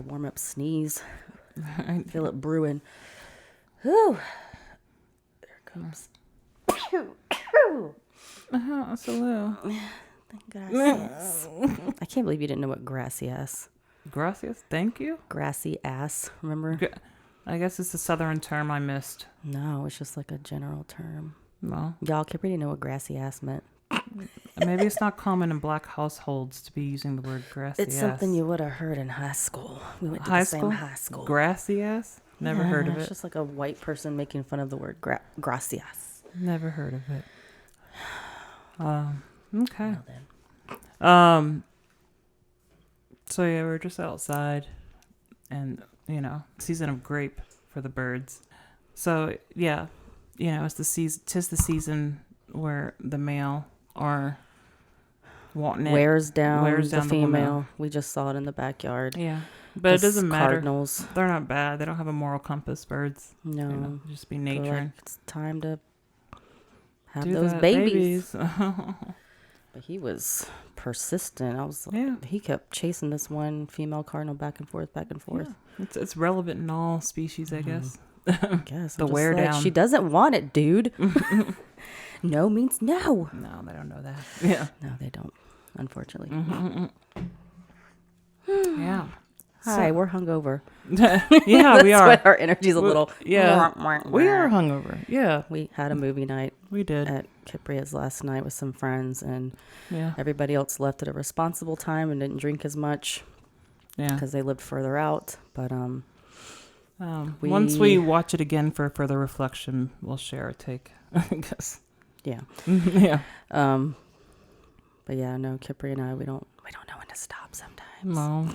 warm up sneeze. I feel it brewing. Whew. There it comes. Salute. Gracias. I can't believe you didn't know what gracias. Gracias. Thank you. Grassy ass. Remember? I guess it's a southern term I missed. No, it's just like a general term. Well, Y'all can't really know what grassy ass meant. maybe it's not common in black households to be using the word grassy It's ass. something you would have heard in high school. We went to the same high school. Grassy ass? Never heard of it. It's just like a white person making fun of the word gracias. Never heard of it. Okay. Well, then. So yeah, we're just outside, and season of grape for the birds. So yeah, it's the season. 'Tis the season where the male are wanting it. Wears down the female. female. We just saw it in the backyard. Yeah, but it doesn't matter. Cardinals. They're not bad. They don't have a moral compass. Birds. No, just be nature. like it's time to have Do those that, babies. But he was persistent. He kept chasing this one female cardinal back and forth. Yeah. It's relevant in all species, I guess. I guess The wear down. She doesn't want it, dude. No means no. No, they don't know that. Yeah. No, they don't. Unfortunately. Yeah. Hi, we're hungover. Yeah, we are. That's why our energy's a little. Yeah. We are hungover. Yeah. We had a movie night. We did. At Kipria's last night with some friends, and yeah, everybody else left at a responsible time and didn't drink as much. Yeah. Because they lived further out. But once we watch it again for further reflection, we'll share our take, I guess. Yeah. Yeah. But yeah, no, Kipri and I, we don't know when to stop sometimes. No.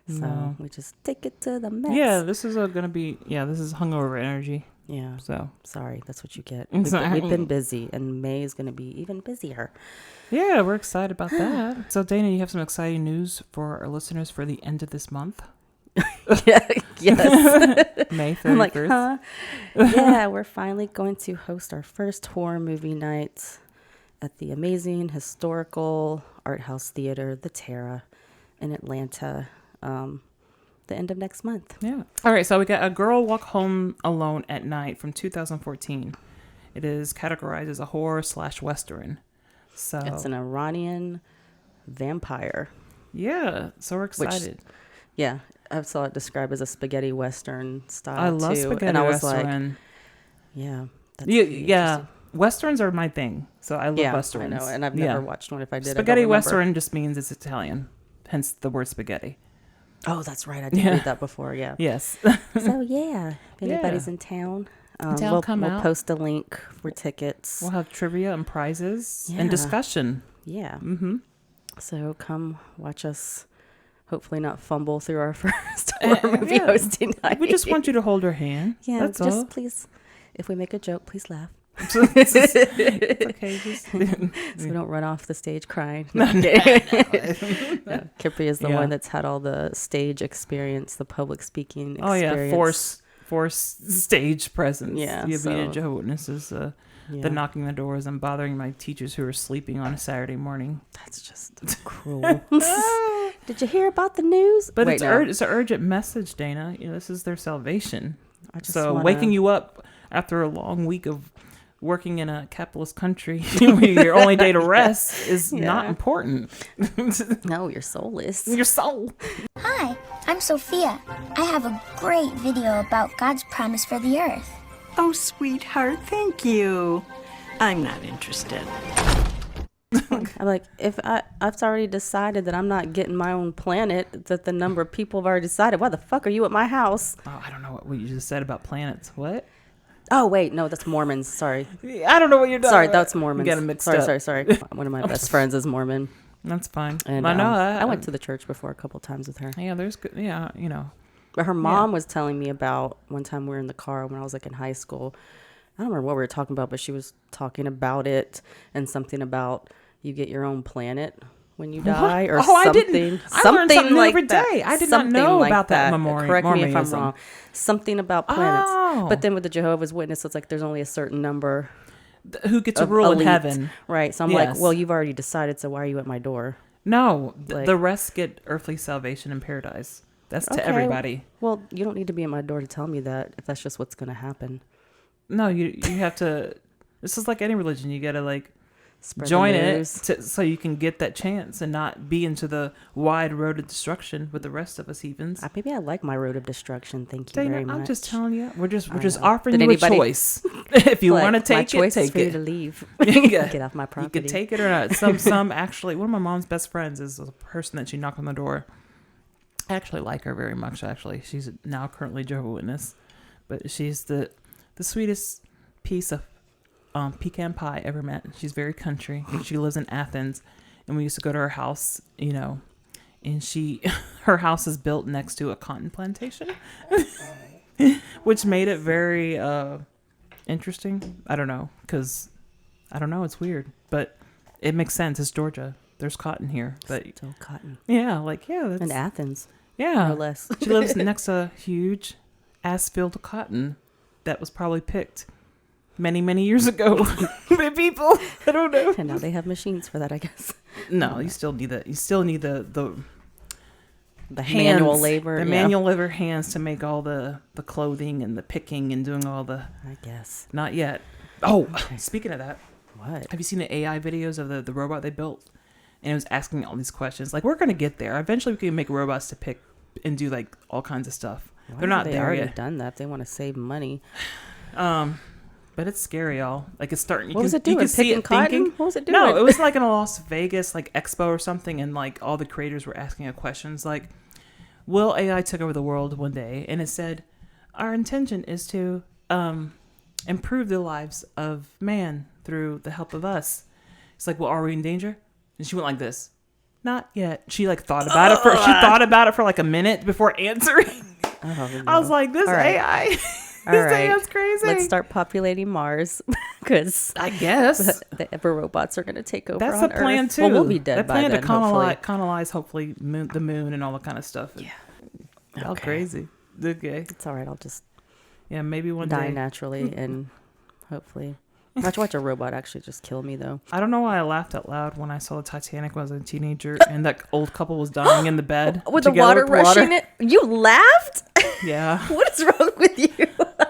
So we just take it to the max. Yeah, this is this is hungover energy. Yeah. So sorry, that's what you get. Exactly. We've been busy, and May is going to be even busier. Yeah, we're excited about that. So Dana, you have some exciting news for our listeners for the end of this month. Yes. May 31st. I'm like, huh? Yeah, we're finally going to host our first horror movie night at the amazing historical art house theater, the Terra, in Atlanta. The end of next month. Yeah. All right. So we got A Girl Walk Home Alone at Night from 2014. It is categorized as a horror/Western. So it's an Iranian vampire. Yeah. So we're excited. I saw it described as a spaghetti Western style. I love spaghetti and I was Western. like, yeah. Yeah. Westerns are my thing. So I love Westerns. I know. And I've never watched one. If I did, spaghetti Western just means it's Italian. Hence the word spaghetti. Oh, that's right. I did read that before. Yeah. Yes. So yeah, if anybody's in town, we'll post a link for tickets. We'll have trivia and prizes and discussion. Yeah. Mm-hmm. So come watch us. Hopefully not fumble through our first horror movie hosting night. We just want you to hold our hand. Yeah. That's just all. Please, if we make a joke, please laugh. It's okay. So we don't run off the stage crying. Kipri is the one that's had all the stage experience, the public speaking experience. Oh yeah, force stage presence. Yeah, being a Jehovah's Witnesses, the knocking the doors and bothering my teachers who are sleeping on a Saturday morning. That's just cruel. Did you hear about the news? But it's an urgent message, Dana. This is their salvation. Waking you up after a long week of working in a capitalist country, your only day to rest is not important. No, your soul is. Your soul. Hi, I'm Sophia. I have a great video about God's promise for the earth. Oh, sweetheart, thank you. I'm not interested. I'm like, if I've already decided that I'm not getting my own planet, that the number of people have already decided, why the fuck are you at my house? Oh, I don't know what you just said about planets. What? Oh, wait. No, that's Mormons. Sorry. I don't know what you're talking Sorry, about. that's Mormons. You got it mixed up. Sorry. One of my best friends is Mormon. That's fine. And I know. I went to the church before a couple times with her. Yeah, there's good. Yeah, But her mom was telling me about one time we were in the car when I was like in high school. I don't remember what we were talking about, but she was talking about it and something about you get your own planet when you die or something. I didn't. I learned something like every day. I did not know about that memorial. Correct me if I'm wrong. Something about planets. But then with the Jehovah's Witness, it's like there's only a certain number who get to rule in heaven. Right. So I'm like, well, you've already decided, so why are you at my door? No, the rest get earthly salvation in paradise. That's to everybody. Well, you don't need to be at my door to tell me that if that's just what's going to happen. No, you have to. This is like any religion. You got to like Spread join the it news. so you can get that chance and not be into the wide road of destruction with the rest of us heathens. Maybe I like my road of destruction. Thank you very much. I'm just telling you. We're just know. offering Did you anybody- a choice. If you want to my take choice it, is take for you it. to leave. Yeah. Get off my You property. can take it or not. Some actually, one of my mom's best friends is a person that she knocked on the door. I actually like her very much. Actually, she's now currently Jehovah's Witness, but she's the sweetest piece of pecan pie ever met. She's very country. She lives in Athens, and we used to go to her house, you know, and her house is built next to a cotton plantation, which made it very interesting. I don't know, it's weird, but it makes sense. It's Georgia. There's cotton here, but Still cotton. that's In Athens, yeah. no less. She lives next to a huge ass-filled of cotton that was probably picked many, many years ago by people. I don't know. And now they have machines for that, I guess. No, you still need the The hands, manual labor. the yeah. manual labor hands to make all the clothing and the picking and doing all the. I guess. Not yet. Oh, Okay. Speaking of that, What? have you seen the AI videos of the robot they built? And it was asking all these questions. Like, we're gonna get there. Eventually, we can make robots to pick and do like all kinds of stuff. Why They're not have there already yet. done that. They want to save money. But it's scary, y'all. Like, it's starting. What was it You doing? can see Picking it cotton? thinking. What was it doing? No, it was like in a Las Vegas like expo or something, and like all the creators were asking it questions like, "Will AI take over the world one day?" And it said, "Our intention is to improve the lives of man through the help of us." It's like, "Well, are we in danger?" And she went like this, "Not yet." She like thought about it for. She thought about it for like a minute before answering. Oh, I was like, "This All right. AI." All This right. AI's crazy. Let's start populating Mars because I guess the robots are going to take over. that's on the plan Earth. too. Well, we'll be dead They by plan then. to Hopefully. colonize hopefully the moon and all that kind of stuff. Yeah. All Okay. crazy. Okay. It's all right. I'll just Yeah, maybe one die day. naturally and hopefully. Watch a robot actually just kill me though. I don't know why I laughed out loud when I saw the Titanic when I was a teenager and that old couple was dying in the bed With the together water rushing it, you laughed. Yeah, What is wrong with you?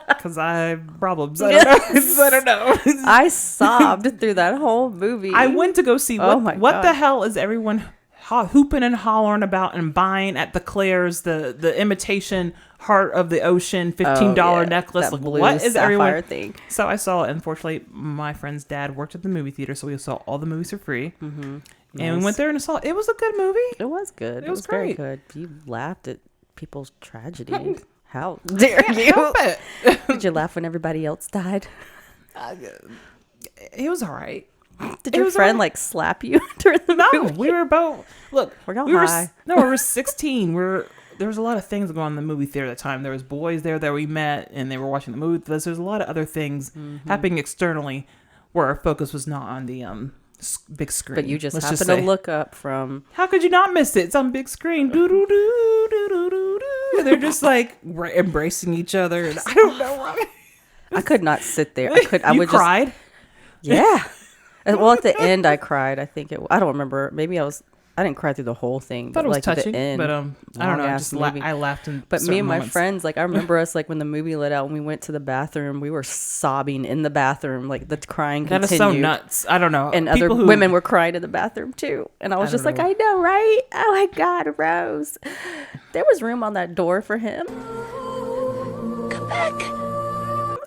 because I have problems. I don't know. I don't know. I sobbed through that whole movie. I went to go see Oh my what the God. hell is everyone hooping and hollering about and buying at the Claire's the imitation heart of the ocean $15 necklace. That Like, blue what is sapphire everyone? thing? So I saw. Unfortunately, my friend's dad worked at the movie theater, so we saw all the movies for free. Mm-hmm. And we Nice. went there and saw. It was a good movie. It was good. It was very great. good. You laughed at people's tragedy. How dare you? Help it. Did you laugh when everybody else died? It was all right. Did It your was friend alright. like slap you during the No, movie? we were both. Look, Were y'all we were. high? No, we were 16. There was a lot of things going on in the movie theater at the time. There was boys there that we met, and they were watching the movie. There's a lot of other things Mm-hmm. happening externally, where our focus was not on the big screen. But you just Let's happened say. to look up from. How could you not miss it? It's on big screen. Doo doo doo doo doo doo doo. They're just like embracing each other, and I don't know why. I could not sit there. I could. I You would cried. just. Yeah. Well, at the end, I cried. I think it. I don't remember. Maybe I didn't cry through the whole thing. I thought but it was like touching, the end, but I don't know. I long-ass just movie. I laughed in. But me certain and my moments. friends, like I remember us, like when the movie let out, when we went to the bathroom, we were sobbing in the bathroom, like the crying That continued. is so nuts. I don't know. And People other who- women were crying in the bathroom too. And I was I just don't like, know. I know, right? Oh my God, Rose. There was room on that door for him. Come back.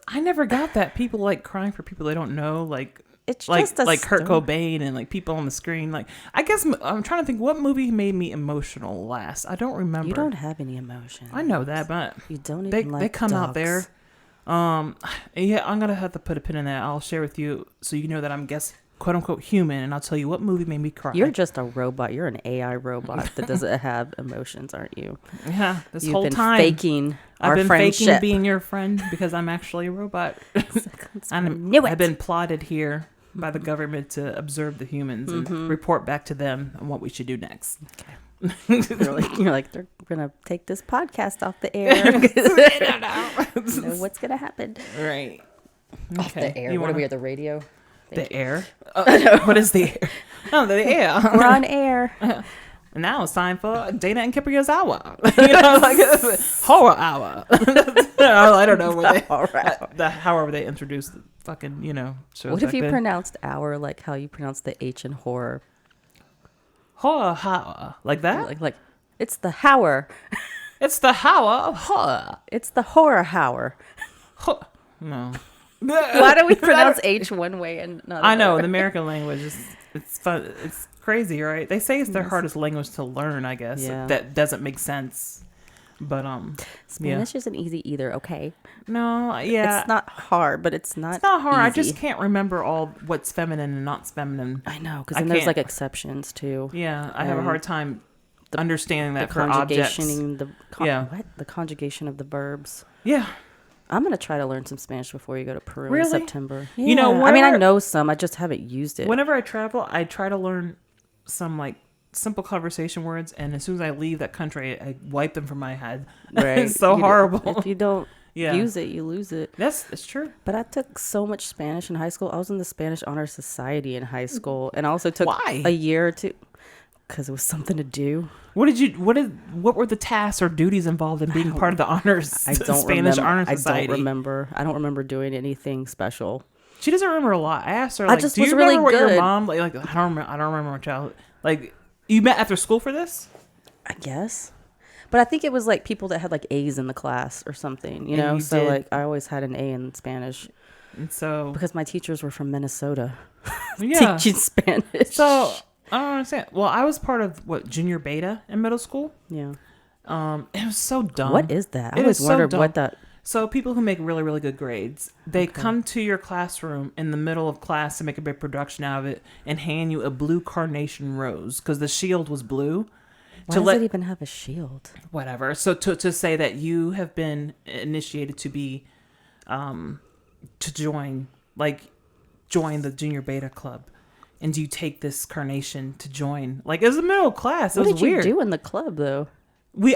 I never got that. People like crying for people they don't know, like It's like just a like Kurt story. Cobain and like people on the screen. Like, I guess I'm trying to think what movie made me emotional last. I don't remember. You don't have any emotion. I know that, but You don't even they like they come out dogs. there. Yeah, I'm gonna have to put a pin in that. I'll share with you so you know that I'm quote unquote human, and I'll tell you what movie made me cry. You're just a robot. You're an AI robot that doesn't have emotions, aren't you? Yeah, this You've whole been time faking I've our been friendship. faking being your friend because I'm actually a robot. Knew it. I've been plotted here by the government to observe the humans and report back to them on what we should do next. You're like, they're gonna take this podcast off the air. know what's gonna happen? Right. Off the air. You What are wanna- we at the radio? The air? What is the air? Oh, the air. We're on air. And now it's time for Dana and Kipria's hour. Like horror hour. I don't know however they introduced the fucking, shows. What if back you then. pronounced hour like how you pronounce the H in horror? Horror hour. Like that? Like it's the hour. It's the hour of horror. It's the horror hour. No. Why do we pronounce H one way and not I know, another? the American language it's fun. It's crazy, right? They say it's their hardest language to learn, I guess. Yeah. That doesn't make sense. But Spanish isn't easy either, okay? no, yeah. It's not hard, but it's not It's not hard. I easy. just can't remember all what's feminine and not feminine. I know, because I then there's can't. like exceptions too. Yeah, I have a hard time understanding that The for objects. conjugation, Yeah. the conjugation of the verbs. Yeah. I'm gonna try to learn some Spanish before you go to Peru Really? in September. You know, I mean, I whenever- know some. I just haven't used it. Whenever I travel, I try to learn some like simple conversation words, and as soon as I leave that country, I wipe them from my head. Right? It's so You horrible. If you don't Yeah. use it, you lose it. That's true. But I took so much Spanish in high school. I was in the Spanish Honor Society in high school, and I also took Why? a year or two because it was something to do. What were the tasks or duties involved in being part of the honors I don't Spanish remember. Honor Society? I don't remember doing anything special. She doesn't remember a lot. I asked her, I like, just do was you really remember what your good. mom like? I don't remember my childhood. Like, you met after school for this? I guess. But I think it was like people that had like A's in the class or something, you And know? you So did. like I always had an A in Spanish And so, because my teachers were from Minnesota yeah. teaching Spanish. So, I don't understand. Well, I was part of, junior beta in middle school? yeah. It was so dumb. What is that? I It always is so wondered dumb. what that. So people who make really, really good grades, they come to your classroom in the middle of class to make a big production out of it and hand you a blue carnation rose because the shield was blue. Why does it even have a shield? Whatever. So to say that you have been initiated to be, to join the junior beta club, and you take this carnation to join. Like, it was the middle class. It What was did weird. you do in the club though?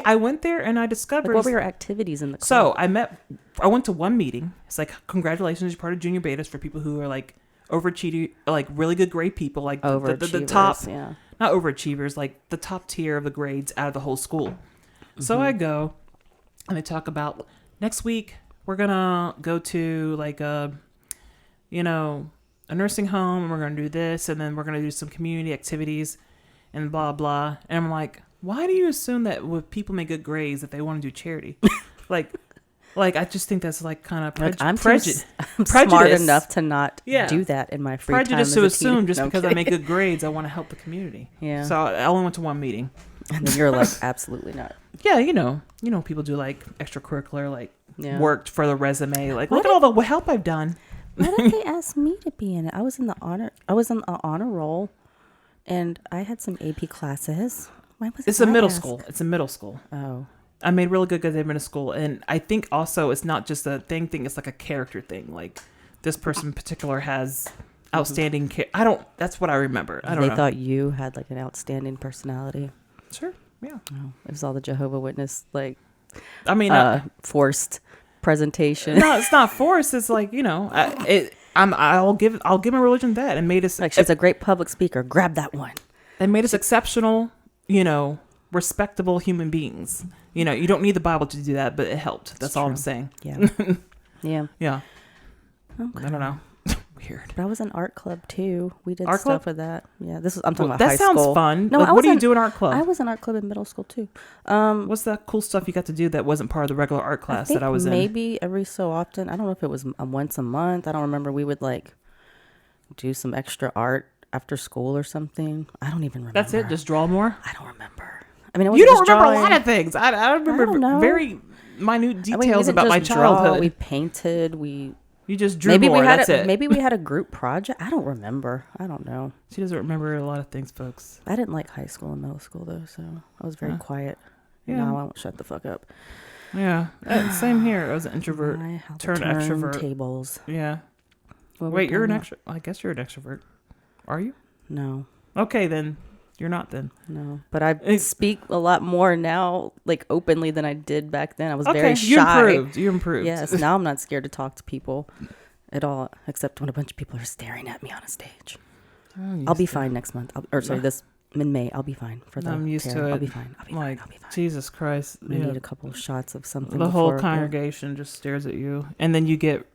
I went there and I discovered. Like, what were your activities in the club? So I went to one meeting. It's like, congratulations, you're part of junior betas for people who are like overachieving, like really good grade people, like the top, yeah. not overachievers, like the top tier of the grades out of the whole school. So I go and they talk about next week we're gonna go to like a nursing home and we're gonna do this and then we're gonna do some community activities and blah blah. And I'm like, why do you assume that with people make good grades that they want to do charity? like I just think that's like kind of I'm prejudice. smart enough to not Yeah. do that in my free Prejudice time. to as a assume teen. just No, because I'm I make good grades, I want to help the community. Yeah. So I only went to one meeting. And then you're like, absolutely not. Yeah, people do like extracurricular, like Yeah. worked for the resume, like What look at all the help I've done. Why did they ask me to be in it? I was in the honor roll, and I had some AP classes. Why was It's I a middle asked? school. It's a middle school. Oh, I made really good grades in middle school, and I think also it's not just a thing. It's like a character thing. Like this person in particular has outstanding. That's what I remember. I don't they know. thought you had like an outstanding personality. Sure. Yeah. Oh, it was all the Jehovah Witness I mean, forced presentation. no, it's not forced. It's like I'll give my religion that, and made us Like she's a great public speaker. Grab that one. They made us exceptional, respectable human beings. You don't need the Bible to do that, but it helped. That's all I'm true. saying. Yeah. Yeah. Yeah. Okay. I don't know. Weird. But I was in art club too. We did Art stuff club? with that. Yeah. I'm talking about That high sounds school. fun. No, Like, I what was do you in- do in art club? I was in art club in middle school too. What's the cool stuff you got to do that wasn't part of the regular art class that I was in? Maybe every so often. I don't know if it was once a month. I don't remember. We would like do some extra art after school or something. I don't even remember. That's it. Just draw more. I don't remember. I mean, it You wasn't don't just remember drawing. a lot of things. I remember don't know. very minute I mean, we details didn't about my just draw, childhood. we painted. We You just drew maybe more. we had That's it. maybe we had a group project. I don't remember. I don't know. She doesn't remember a lot of things, folks. I didn't like high school and middle school though, so I was very quiet. Yeah. Now I won't shut the fuck up. Yeah. Same here. I was an introvert. How to Turn turn extrovert. tables. Yeah. What were Wait, we you're an talking extrovert. I guess you're an extrovert. Are you? about? No. Okay, then. You're not then. No, but I speak a lot more now, like openly than I did back then. I was very Okay, shy. you improved. Yes, now I'm not scared to talk to people at all, except when a bunch of people are staring at me on a stage. I'll be fine next month. This in May. I'll be fine for the I'm used Tara. to it. I'll be fine. I'll be Like, fine. I'll be fine. Jesus Christ. I need a couple shots of something. The whole before- congregation just stares at you. And then you get,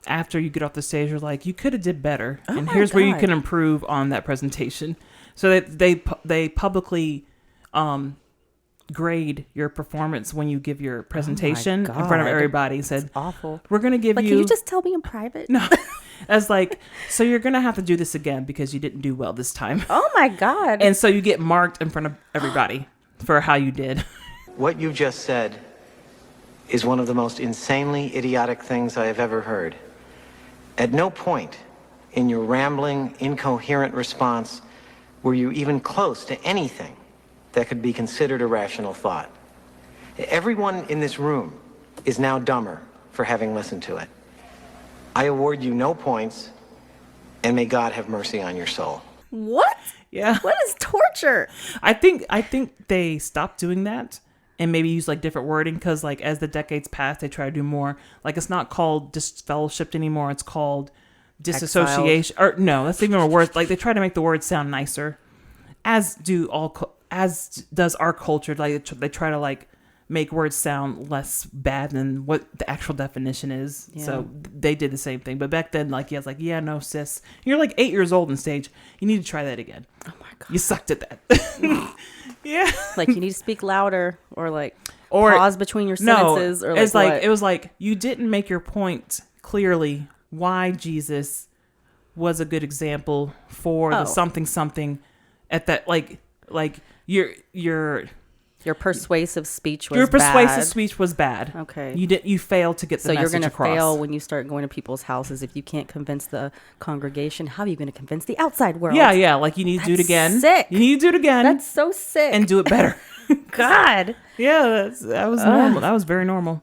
after you get off the stage, you're like, you could have did better. Oh and my here's where you God. can improve on that presentation. So that they publicly grade your performance when you give your presentation in front of God. everybody. Said, It's awful. we're going to give Like, you... can you just tell me in private? No. As like, so you're going to have to do this again because you didn't do well this time. Oh my God. And so you get marked in front of everybody for how you did. What you just said is one of the most insanely idiotic things I have ever heard. At no point in your rambling, incoherent response were you even close to anything that could be considered a rational thought. Everyone in this room is now dumber for having listened to it. I award you no points, and may God have mercy on your soul. What? Yeah. What is torture? I think they stopped doing that and maybe use like different wording because like as the decades pass, they try to do more. Like it's not called disfellowshipped anymore. It's called disassociation. Or no, that's even a word. Like they try to make the word sound nicer, as does our culture. Like they try to like make words sound less bad than what the actual definition is. Yeah. So they did the same thing. But back then, like, yeah, it's like, yeah, no, sis. You're like 8 years old on stage. You need to try that again. Oh my God. You sucked at that. Yeah. Like you need to speak louder or like Or pause between your sentences. No, or like it's like what? it was like you didn't make your point clearly why Jesus was a good example for the something at that like your persuasive speech was your persuasive bad. speech was bad. Okay. You failed to get the So you're message going to across. fail when you start going to people's houses. If you can't convince the congregation, how are you going to convince the outside world? Yeah, like you need to do it That's again. sick. You need to do it again. That's so sick. and do it better. God. Yeah, that was normal. That was very normal.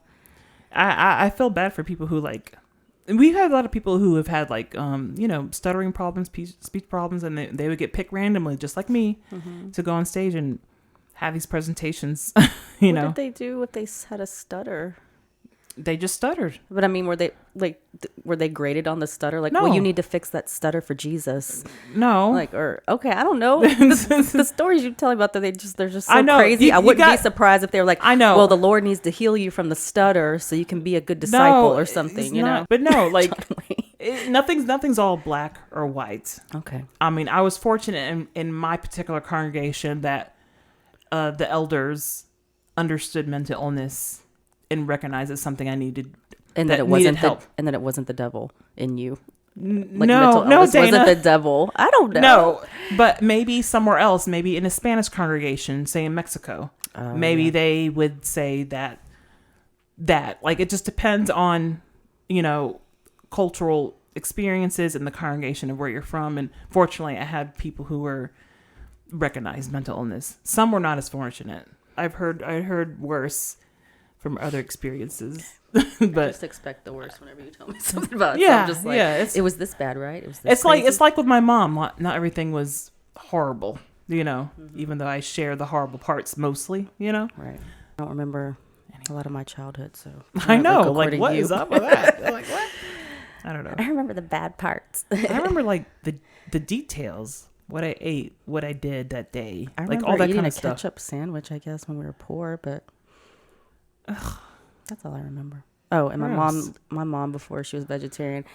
I feel bad for people who like. We've had a lot of people who have had like stuttering problems, speech problems, and they would get picked randomly, just like me, to go on stage and have these presentations. What did they do if they had a stutter? They just stuttered. But I mean, were they graded on the stutter? Like, No. well, you need to fix that stutter for Jesus. No, Like, or okay, I don't know. The stories you tell me about that, they're just so I know. crazy. You I wouldn't got- be surprised if they were like, I know. Well, the Lord needs to heal you from the stutter so you can be a good disciple or something. it's You not- know? But no, like Totally. nothing's all black or white. Okay. I mean, I was fortunate in my particular congregation that the elders understood mental illness and recognized it's something I needed. And that that it wasn't needed help. and that it wasn't the devil in you. No, mental no, illness Dana. wasn't the devil. I don't know. No, but maybe somewhere else, maybe in a Spanish congregation, say in Mexico, maybe they would say that like it just depends on, cultural experiences in the congregation of where you're from. And fortunately, I had people who were recognized mental illness. Some were not as fortunate. I heard worse from other experiences. I But just expect the worst whenever you tell me something about it. Yeah, So I'm just like, yeah, it was this bad, right? It was this it's like with my mom. Not everything was horrible, even though I share the horrible parts mostly, Right. I don't remember a lot of my childhood, so I know, look like according what to you. is up with that? Like what? I don't know. I remember the bad parts. I remember like the details, what I ate, what I did that day, I like remember all that eating kind a of stuff. ketchup sandwich, I guess, when we were poor, but that's all I remember. Oh, and Gross. my mom before she was vegetarian,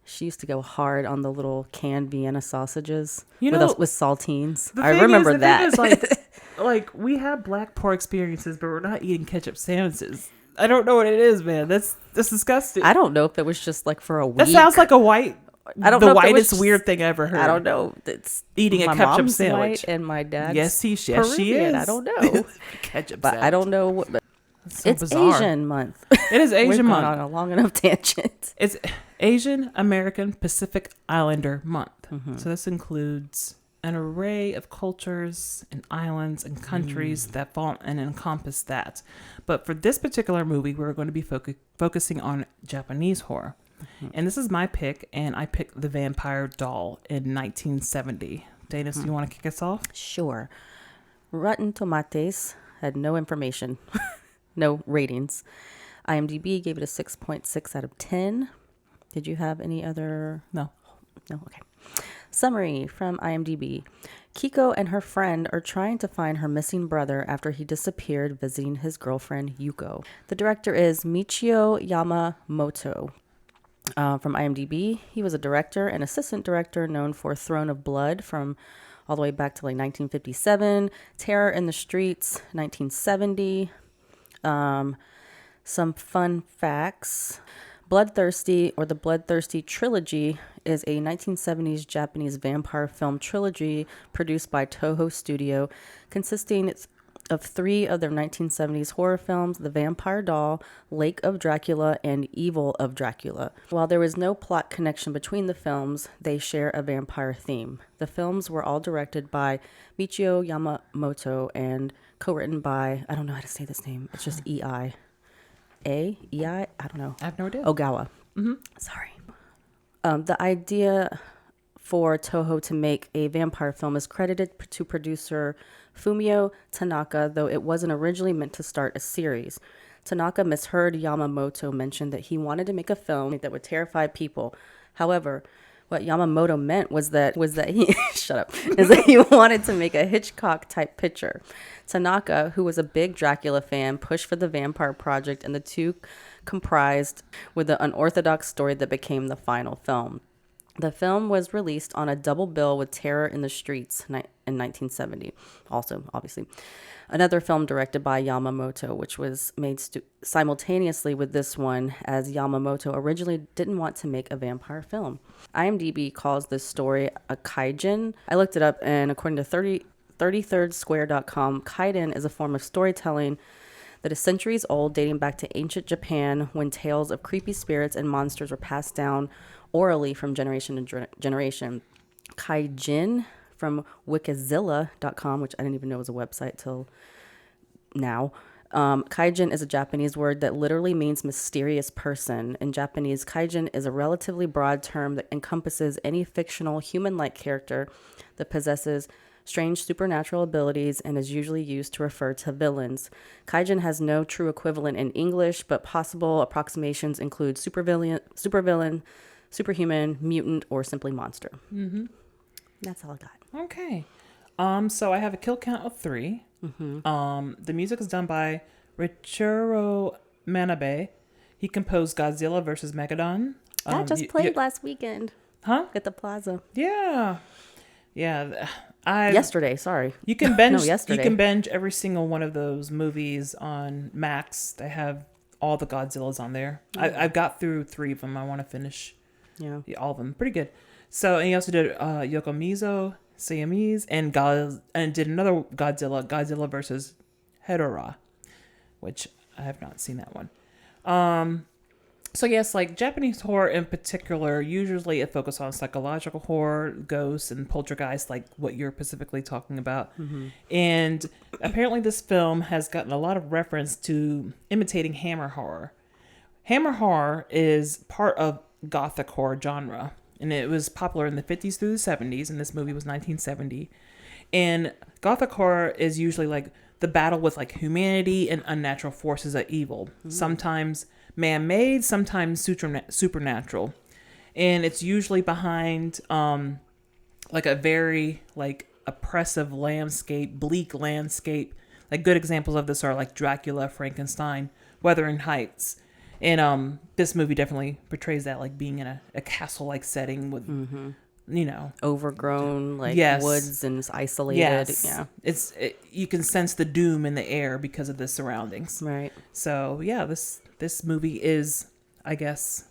she used to go hard on the little canned Vienna sausages with saltines. The I thing remember is, that. The thing is, like we have black poor experiences, but we're not eating ketchup sandwiches. I don't know what it is, man. That's disgusting. I don't know if it was just like for a week. That sounds like a white. I don't the know if it was whitest just- weird thing I ever heard. I don't know. It's Eating a my ketchup mom's sandwich. white and my dad's Yes, she Peruvian. is. I don't know, Ketchup but sandwich. I don't know what. But That's so it's bizarre. Asian month. It is We've Asian gone month. on a long enough tangent. It's Asian American Pacific Islander month. Mm-hmm. So this includes an array of cultures and islands and countries that fall and encompass that. But for this particular movie, we're going to be focusing on Japanese horror. And this is my pick, and I picked The Vampire Doll in 1970. Dana, do you want to kick us off? Sure. Rotten Tomatoes had no information, no ratings. IMDb gave it a 6.6 out of 10. Did you have any other? No. No? Okay. Summary from IMDb. Kiko and her friend are trying to find her missing brother after he disappeared visiting his girlfriend Yuko. The director is Michio Yamamoto. From IMDb, he was a director and assistant director known for Throne of Blood from all the way back to like 1957, Terror in the Streets, 1970. Some fun facts. Blood Thirsty, or the Blood Thirsty Trilogy, is a 1970s Japanese vampire film trilogy produced by Toho Studio, consisting of 3 of their 1970s horror films, The Vampire Doll, Lake of Dracula, and Evil of Dracula. While there was no plot connection between the films, they share a vampire theme. The films were all directed by Michio Yamamoto and co-written by, I don't know how to say this name, it's just E.I. I don't know. I have no idea. Ogawa. Sorry. The idea for Toho to make a vampire film is credited to producer Fumio Tanaka, though it wasn't originally meant to start a series. Tanaka misheard Yamamoto mention that he wanted to make a film that would terrify people. However, what Yamamoto meant was that he is that he wanted to make a Hitchcock type picture. Tanaka, who was a big Dracula fan, pushed for the vampire project, and the two comprised with the unorthodox story that became the final film. The film was released on a double bill with Terror in the Streets in 1970. Also, obviously, another film directed by Yamamoto, which was made simultaneously with this one, as Yamamoto originally didn't want to make a vampire film. IMDb calls this story a kaijin. I looked it up, and according to 33rdsquare.com, kaijin is a form of storytelling that is centuries old, dating back to ancient Japan, when tales of creepy spirits and monsters were passed down orally from generation to generation. Kaijin, from wikizilla.com, which I didn't even know was a website till now. Kaijin is a Japanese word that literally means mysterious person. In Japanese, kaijin is a relatively broad term that encompasses any fictional human-like character that possesses strange supernatural abilities and is usually used to refer to villains. Kaijin has no true equivalent in English, but possible approximations include supervillain, superhuman, mutant, or simply monster. Mm-hmm. That's all I got. Okay. So I have a kill count of 3. Mm-hmm. The music is done by Richiro Manabe. He composed Godzilla vs. Megalodon. That just played last weekend. Huh? At the Plaza. Yeah. Yesterday, sorry. You can binge. No, yesterday. You can binge every single one of those movies on Max. They have all the Godzillas on there. Yeah. I've got through 3 of them. I want to finish. Yeah, all of them. Pretty good. So, and he also did Yokomizo, Siamese, and did another Godzilla versus Hedorah, which I have not seen that one. So yes, like Japanese horror in particular, usually it focuses on psychological horror, ghosts, and poltergeists, like what you're specifically talking about. Mm-hmm. And apparently this film has gotten a lot of reference to imitating Hammer horror. Hammer horror is part of Gothic horror genre, and it was popular in the 50s through the 70s, and this movie was 1970. And Gothic horror is usually like the battle with like humanity and unnatural forces of evil. Mm-hmm. Sometimes man-made, sometimes supernatural, and it's usually behind like a very like oppressive landscape, bleak landscape. Like good examples of this are like Dracula, Frankenstein, Wuthering Heights, and this movie definitely portrays that, like being in a castle-like setting with overgrown like woods and it's isolated. Yeah, you can sense the doom in the air because of the surroundings. Right. So yeah, this movie is, I guess,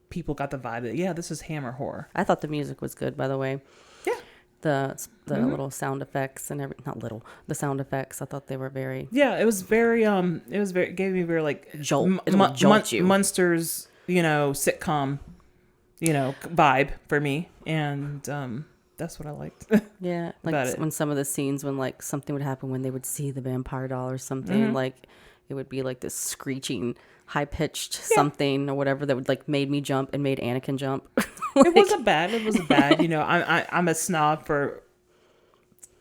people got the vibe that this is Hammer horror. I thought the music was good, by the way. Yeah. The little sound effects and the sound effects, I thought they were very. Yeah, it was very it gave me very like jolt you. Munsters, sitcom, vibe for me, and that's what I liked. Yeah, like when some of the scenes when like something would happen when they would see the vampire doll or something, mm-hmm. like it would be like this screeching, high pitched something or whatever that would like made me jump and made Anakin jump. Like, it wasn't bad. I'm a snob for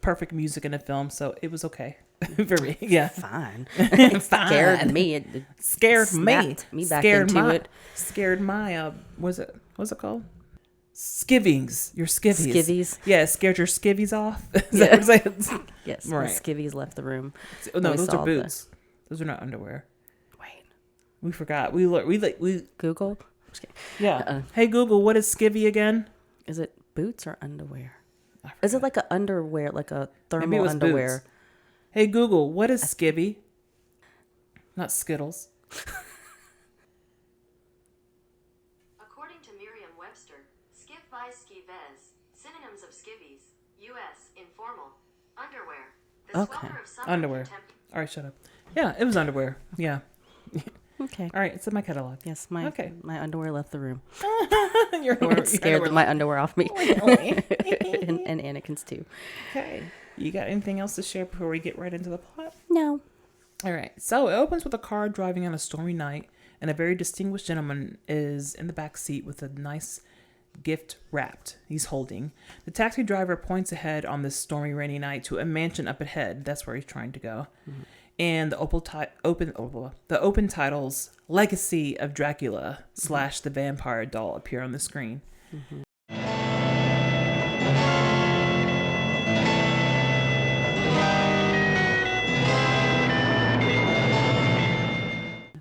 perfect music in a film, so it was okay for me. Yeah, fine. It scared me. It scared me. Me back into it. Scared my what's it called? Skivvies. Your skivvies. Skivvies. Yeah, scared your skivvies off. Is that what I'm saying? Yes, Right. the skivvies left the room. Oh, no, We those saw are boots. Those are not underwear. Wait, We forgot. We Google? Just kidding. yeah. Hey Google, what is skivvy again? Is it boots or underwear? I Is it forgot. like a underwear, like a Maybe it thermal was underwear? boots. Hey Google, what is skivvy? Not Skittles. According to Merriam-Webster, skiv by skivez, synonyms of skivvies, U.S. informal, underwear. The Okay. swelter of summer Underwear. contempt- All right, shut up. Yeah, it was underwear. Yeah. Okay. All right, it's in my catalog. Yes, my Okay. my underwear left the room. Your It scared my underwear off me. and Anakin's too. Okay. You got anything else to share before we get right into the plot? No. All right. So it opens with a car driving on a stormy night, and a very distinguished gentleman is in the back seat with a nice gift wrapped he's holding. The taxi driver points ahead on this stormy, rainy night to a mansion up ahead. That's where he's trying to go. Mm-hmm. And the open titles "Legacy of Dracula" / the Vampire Doll appear on the screen. Mm-hmm.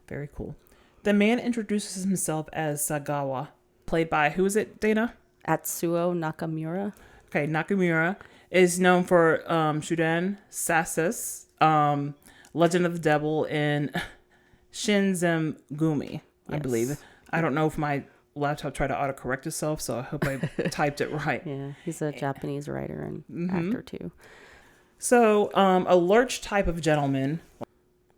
Very cool. The man introduces himself as Sagawa, played by, who is it, Dana? Atsuo Nakamura. Okay, Nakamura is known for Shuden Sasas, Legend of the Devil, and Shinzengumi, I believe. I don't know if my laptop tried to autocorrect itself, so I hope I typed it right. Yeah, he's a Japanese writer and actor too. So, a lurch type of gentleman.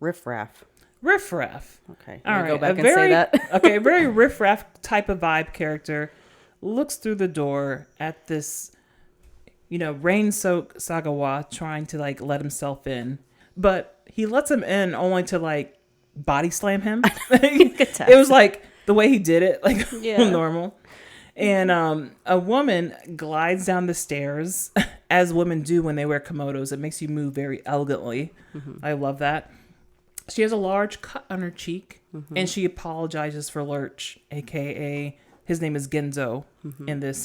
Riffraff. Riffraff. Okay, All right. go back and say that. Okay, a very riffraff type of vibe character looks through the door at this, rain-soaked Sagawa trying to let himself in, but he lets him in only to body slam him. It was the way he did it, normal. And a woman glides down the stairs as women do when they wear kimonos. It makes you move very elegantly. Mm-hmm. I love that. She has a large cut on her cheek, and she apologizes for Lurch, a.k.a. his name is Genzo, in this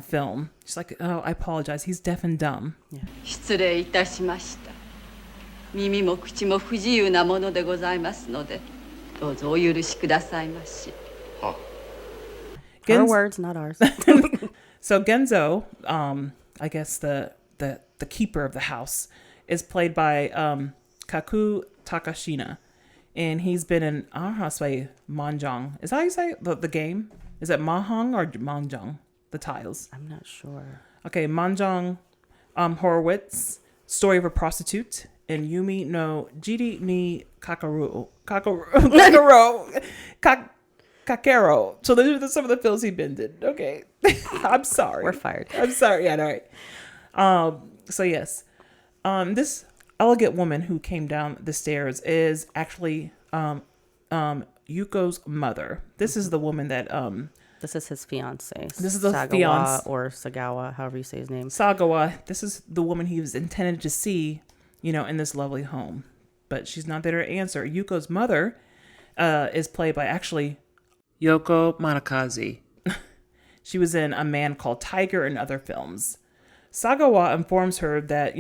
film. She's like, oh, I apologize. He's deaf and dumb. 失礼いたしました。耳も口も不自由なものでございますので、どうぞお許しくださいまし。 Her words, not ours. So Genzo, I guess the keeper of the house, is played by Kaku Takashina, and he's been in, I don't know how to say Mahjong. Is that how you say the game? Is it Mahjong or Mahjong? The tiles. I'm not sure. Okay, Mahjong, Horowitz, Story of a Prostitute, and Yumi no Jiri ni Kakero. So those are some of the films he's been in. Okay. I'm sorry. We're fired. I'm sorry. Yeah, all right. So yes, this elegant woman who came down the stairs is actually Yuko's mother. This is the woman that This is his fiance. This is the Sagawa fiance. or Sagawa, however you say his name. Sagawa. This is the woman he was intended to see, in this lovely home, but she's not there to answer. Yuko's mother is played by actually Yoko Manakaze. She was in A Man Called Tiger and other films. Sagawa informs her that,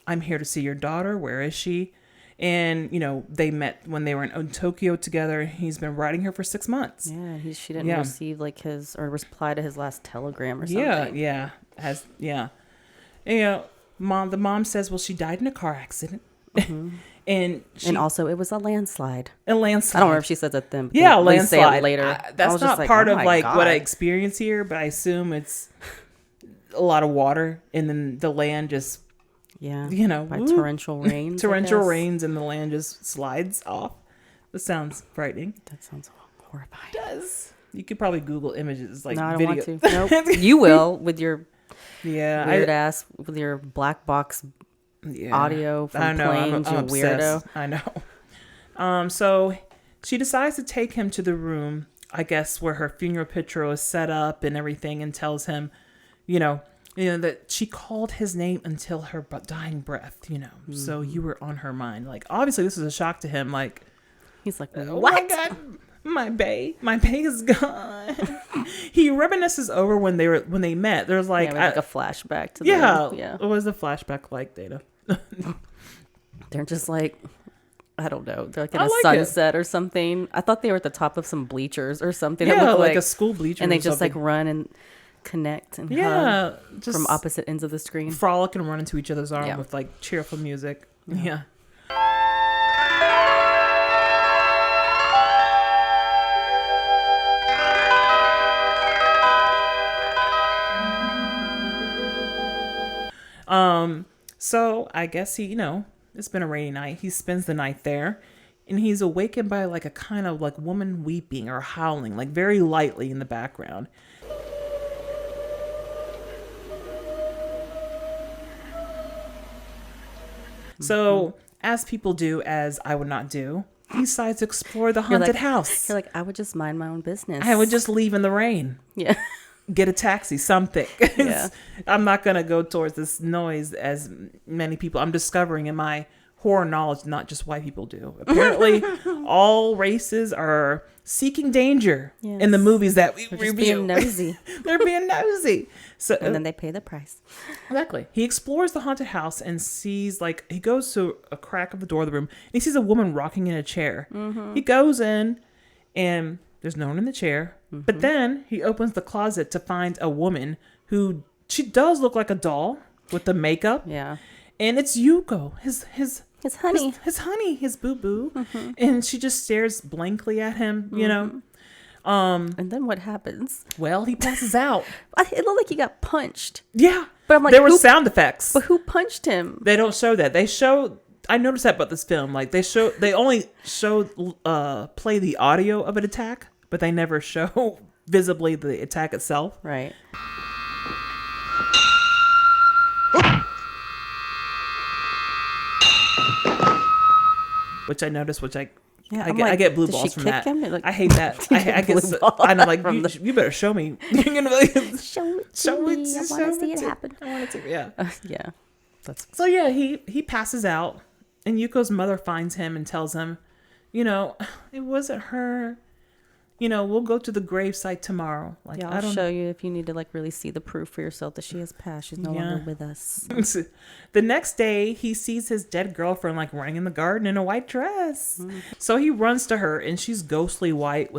I'm here to see your daughter. Where is she? And, they met when they were in Tokyo together. He's been writing her for 6 months. Yeah, she didn't receive his or reply to his last telegram or something. Yeah. And, the mom says, well, she died in a car accident. And also it was a landslide. A landslide. I don't remember if she says it then. Yeah, they say landslide. it later. That's not part oh of my what I God. experience here, but I assume it's a lot of water, and then the land just, by torrential rains. torrential rains, and the land just slides off. That sounds frightening. That sounds horrifying. It does. You could probably Google images No, I don't video. want to. Nope. You will with your Yeah, weird ass with your black box audio from planes, you weirdo. I know. So she decides to take him to the room, I guess, where her funeral picture is set up and everything, and tells him, that she called his name until her dying breath, So you were on her mind. Obviously this is a shock to him. He's like, Oh what? my God. My bae is gone. He reminisces over when they met. There's like, like a flashback to yeah, them. Yeah. What was the flashback like, Dana? They're just like, I don't know. They're like in I a like sunset or something. I thought they were at the top of some bleachers or something. It Yeah, looked like a school bleacher. and they or just something. like run and connect and yeah, hug just from opposite ends of the screen. frolic and run into each other's arm Yeah. with like cheerful music. Yeah. So I guess he, it's been a rainy night. He spends the night there, and he's awakened by like a kind of like woman weeping or howling, like very lightly in the background. So, as people do, as I would not do, he decides to explore the haunted house. You're like, I would just mind my own business. I would just leave in the rain. Yeah. Get a taxi, something. Yeah. I'm not going to go towards this noise as many people. I'm discovering in my horror knowledge, not just white people do. Apparently, all races are seeking danger in the movies that we They're review. just being nosy. They're being nosy. So, And then they pay the price. exactly. He explores the haunted house and sees, like, he goes to a crack of the door of the room and he sees a woman rocking in a chair. Mm-hmm. He goes in and there's no one in the chair. Mm-hmm. But then he opens the closet to find a woman who, she does look like a doll with the makeup. Yeah. And it's Yuko, his honey. his honey, his boo-boo. Mm-hmm. And she just stares blankly at him, you know. And then what happens? Well, he passes out. It looked like he got punched. Yeah. But I'm like, there were sound effects. But who punched him? They don't show that. They show, I noticed that about this film. Like they only show play the audio of an attack, but they never show visibly the attack itself. Right. Which I noticed, I I'm get, like, I get blue did she balls from kick that. him? Like, I hate that. I get blue ball I know, like from you better show me. You're gonna like, Show it to show me. it. I want to see it happen. I want it to. Yeah. Yeah. That's So yeah, he passes out, and Yuko's mother finds him and tells him, it wasn't her. We'll go to the gravesite tomorrow. Like, yeah, I I'll don't show you if you need to like really see the proof for yourself that she has passed. She's no longer with us. The next day, he sees his dead girlfriend like running in the garden in a white dress. So he runs to her, and she's ghostly white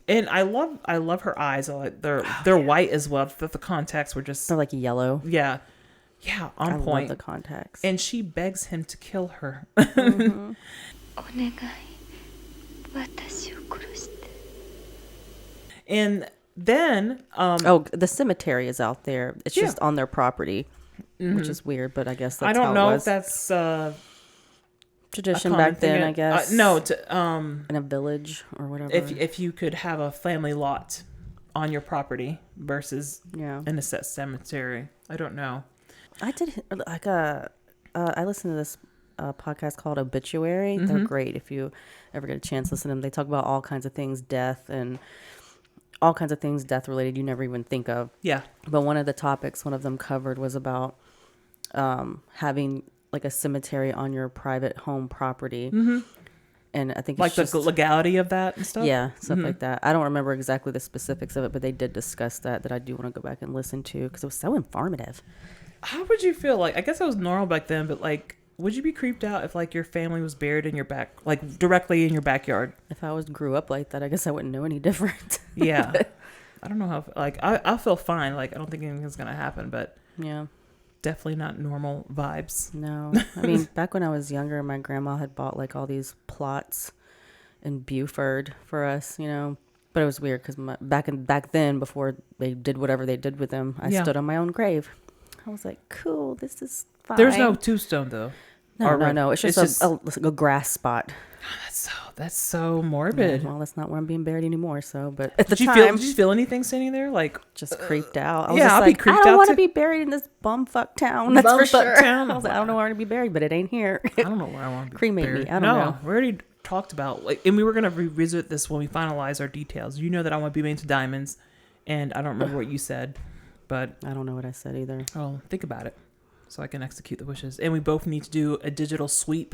and I love her eyes. They're white as well. The contacts were just They're like yellow. yeah, on I point. love the contacts. And she begs him to kill her. お願い私を殺して And then the cemetery is out there. It's just on their property, which is weird, but I guess that's I don't how know it if was. that's Tradition common back then, thing. I guess. No, in a village or whatever. if you could have a family lot on your property versus in a set cemetery. I don't know. I did like I listened to this podcast called Obituary. They're great. If you ever get a chance, listen to them. They talk about all kinds of things, death and all kinds of things death related you never even think of. Yeah. But one of the topics one of them covered was about having like a cemetery on your private home property. Mm-hmm. And I think Like it's the legality of that and stuff? Yeah, stuff like that. I don't remember exactly the specifics of it, but they did discuss that I do want to go back and listen to because it was so informative. How would you feel? Like, I guess it was normal back then, but like, would you be creeped out if like your family was buried in your like directly in your backyard? If I grew up like that, I guess I wouldn't know any different. Yeah. I don't know how, like, I feel fine. Like, I don't think anything's going to happen, but Yeah. definitely not normal vibes. No. I mean, back when I was younger, my grandma had bought like all these plots in Buford for us, But it was weird because back then, before they did whatever they did with them, I stood on my own grave. I was like, cool, this is fine. There's no tombstone though. No. It's just a grass spot. That's so morbid. Yeah, well, that's not where I'm being buried anymore. So, but at the Did time, you feel anything standing there? Like, just creeped out. I was yeah, just I'll be like, creeped I don't out want to too. be buried in this bumfuck town. That's for Bumfuck sure. town? I was like, I don't know where I want to be buried, but it ain't here. I don't know where I want to be Cremate buried. me. I don't know. We already talked about, like, and we were gonna revisit this when we finalize our details. You know that I want to be made into diamonds, and I don't remember what you said, but I don't know what I said either. I'll think about it so I can execute the wishes. And we both need to do a digital sweep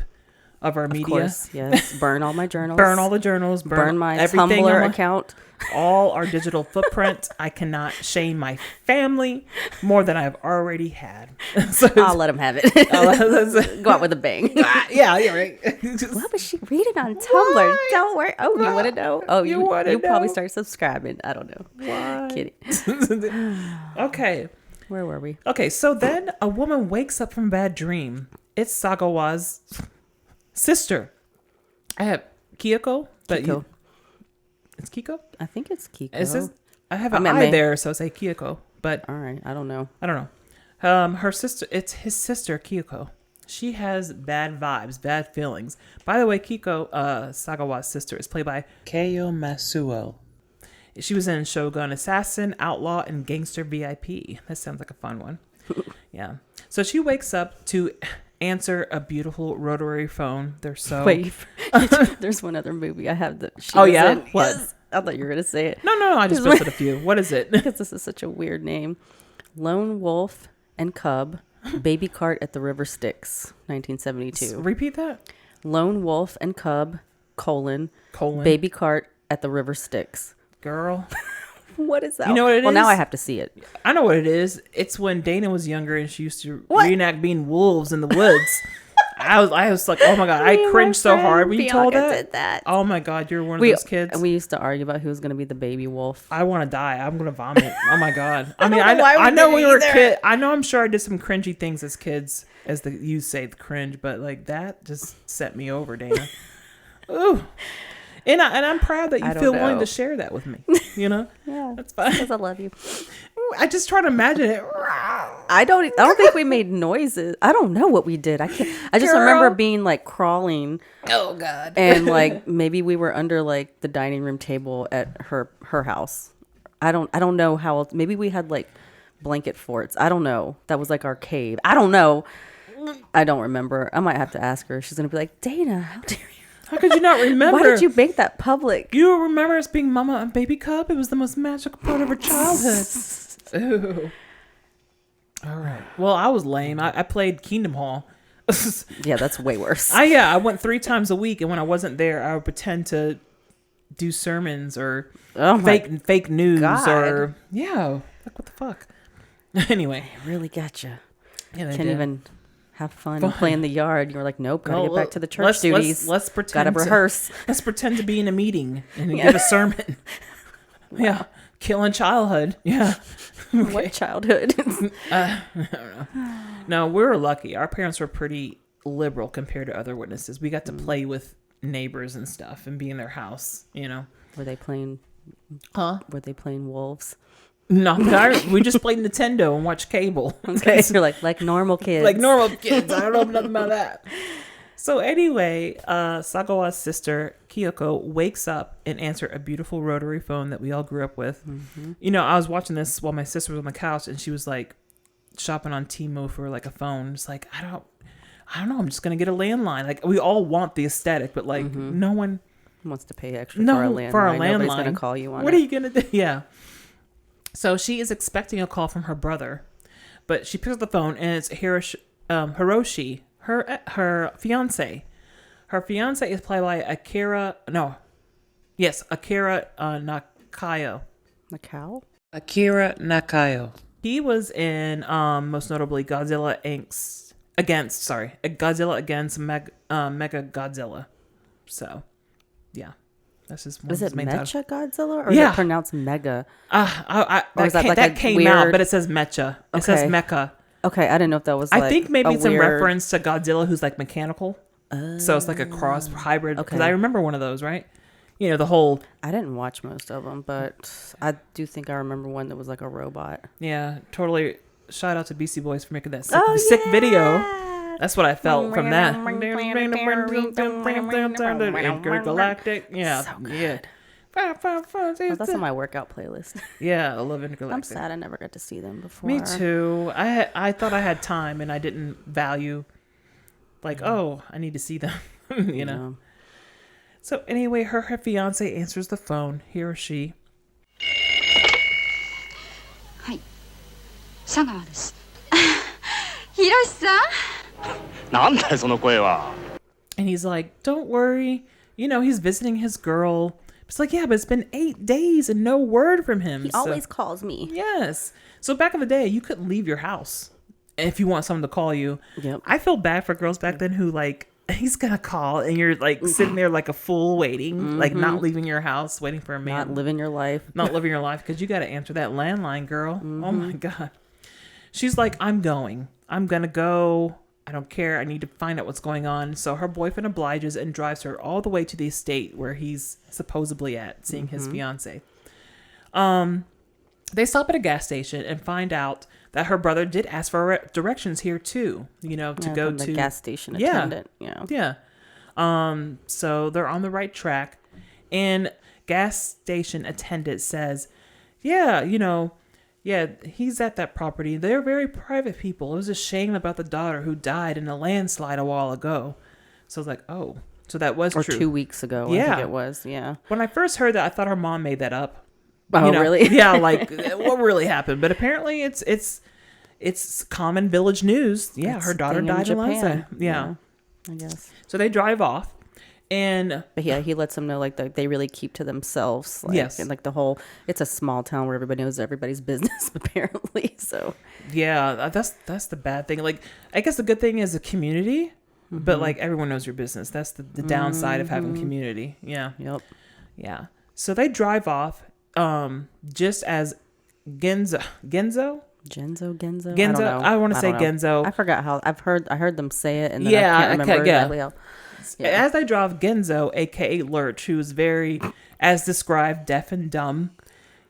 of our Of media. course, yes. Burn all my journals. Burn all the journals. Burn my everything on Tumblr my- account. all our digital footprint. I cannot shame my family more than I've already had. So I'll let him have it. Go out with a bang. yeah, right. What was she reading on Tumblr? Don't worry. Oh, you want to know? Oh, You you wanna probably know? start subscribing. I don't know. Why? Kidding. Okay. Where were we? Okay, so then a woman wakes up from a bad dream. It's Sagawa's sister. I have Kyoko. Kiko. It's Kiko? I think it's Kiko. Is this, I have I an mean, I there, so I say Kyoko. But All right. I don't know. I don't know. Her sister, it's his sister, Kyoko. She has bad vibes, bad feelings. By the way, Kiko, Sagawa's sister, is played by Keiyo Masuo. She was in Shogun Assassin, Outlaw, and Gangster VIP. That sounds like a fun one. Yeah. So she wakes up to answer a beautiful rotary phone. They're so... Wait. There's one other movie I have that. Oh, yeah? What? Yes. I thought you were gonna say it. No. I just listed a few. What is it? Because this is such a weird name. Lone Wolf and Cub, Baby Cart at the River Styx, 1972. Repeat that. Lone Wolf and Cub, Colon. Baby Cart at the River Styx. Girl. What is that? You know what it Well, now is? I have to see it. I know what it is. It's when Dana was younger and she used to reenact being wolves in the woods. I was like, oh my God, I cringed so hard when you told Bianca that. did that. Oh my God, you're one of those kids. And we used to argue about who was going to be the baby wolf. I want to die. I'm going to vomit. Oh my God. I mean, don't know why we I know did we were either. kids. I know I'm sure I did some cringy things as kids, as you say, the cringe, but like that just set me over, Dana. Ooh. And I'm proud that you I don't feel willing know. to share that with me. You know? Yeah, That's fine. because I love you. I just try to imagine it. I don't think we made noises. I don't know what we did. I just remember being like crawling. Oh God. And like maybe we were under like the dining room table at her house. I don't know how else. Maybe we had like blanket forts. I don't know. That was like our cave. I don't know. I don't remember. I might have to ask her. She's gonna be like, Dana, how dare you? How could you not remember? Why did you make that public? You don't remember us being mama and baby cub? It was the most magical part of her childhood. Ooh. All right. Well, I was lame. I played Kingdom Hall. Yeah, that's way worse. I went 3 times a week, and when I wasn't there, I would pretend to do sermons or fake news God. or like what the fuck. Anyway, They really got you. yeah, they Can't did. even have fun and play in the yard. You were like, nope, gotta Well, get back to the church let's- duties. let's pretend Gotta to- rehearse. Let's pretend to be in a meeting and give a sermon. Yeah, killing childhood. Yeah. What childhood? No, we were lucky. Our parents were pretty liberal compared to other witnesses. We got to play with neighbors and stuff and be in their house, you know. Were they playing? Huh? Were they playing wolves? No, we just played Nintendo and watched cable. Okay, you're like normal kids. Like normal kids. I don't know nothing about that. So anyway, Sagawa's sister, Kyoko, wakes up and answers a beautiful rotary phone that we all grew up with. Mm-hmm. You know, I was watching this while my sister was on the couch and she was like shopping on Temu for like a phone. It's like, I don't know. I'm just going to get a landline. Like we all want the aesthetic, but like no one wants to pay extra for a landline. Nobody's gonna call you on What it. are you going to do? Yeah. So she is expecting a call from her brother, but she picks up the phone and it's Hiroshi, her fiance. Her fiance is played by Akira Nakayo. Macau? Akira Nakayo. He was in most notably Godzilla against Mega Godzilla. So, yeah. That's just one Is of it his main titles. Mecha Godzilla or is Yeah. it pronounced Mega? That is that like a came out, weird- but it says Mecha. It says Okay. Mecha. Okay, I didn't know if that was. I like think maybe a it's in weird- reference to Godzilla, who's like mechanical. So it's like a cross hybrid. Because Okay. I remember one of those, right? You know, the whole, I didn't watch most of them, but I do think I remember one that was like a robot. yeah, totally. Shout out to BC Boys for making that sick, Oh, sick video. yeah. That's what I felt from that. Intergalactic. Yeah. So good. Yeah. Oh, that's on my workout playlist. Yeah, I love Intergalactic. I'm sad I never got to see them before. Me too. I thought I had time and I didn't value like, oh, I need to see them, you know. Yeah. So anyway, her fiance answers the phone. He or she. はい佐川ですひろしさんなんだよその声は。And he's like, don't worry. He's visiting his girl. It's like, yeah, but it's been 8 days and no word from him. He always calls me. Yes. So back in the day, you couldn't leave your house if you want someone to call you. Yep. I feel bad for girls back then who like, he's going to call and you're like sitting there like a fool waiting, like not leaving your house, waiting for a man. Not living your life. Not living your life because you got to answer that landline, girl. Oh my God. She's like, I'm going to go. I don't care. I need to find out what's going on. So her boyfriend obliges and drives her all the way to the estate where he's supposedly at, seeing his fiance. They stop at a gas station and find out that her brother did ask for directions here too, to go to the gas station attendant. Yeah. So they're on the right track, and gas station attendant says, yeah, he's at that property. They're very private people. It was a shame about the daughter who died in a landslide a while ago. So I was like, oh, so that was Or true. 2 weeks ago, I think it was. Yeah. When I first heard that, I thought her mom made that up. Oh, really? Yeah, like what really happened? But apparently, it's common village news. Yeah, It's her daughter thing in died in Japan. landslide. Yeah, I guess. so they drive off, and But yeah, he lets them know like they really keep to themselves. Like, Yes. And like it's a small town where everybody knows everybody's business apparently. So yeah, that's the bad thing. Like, I guess the good thing is a community, but like everyone knows your business. That's the downside of having community. Yeah, yep. yeah. So they drive off, just as Genzo. I want to say Genzo. I forgot how I heard them say it, and then Yeah, I can't remember exactly how. Yeah. As they drive, Genzo, aka Lurch, who's very, as described, deaf and dumb,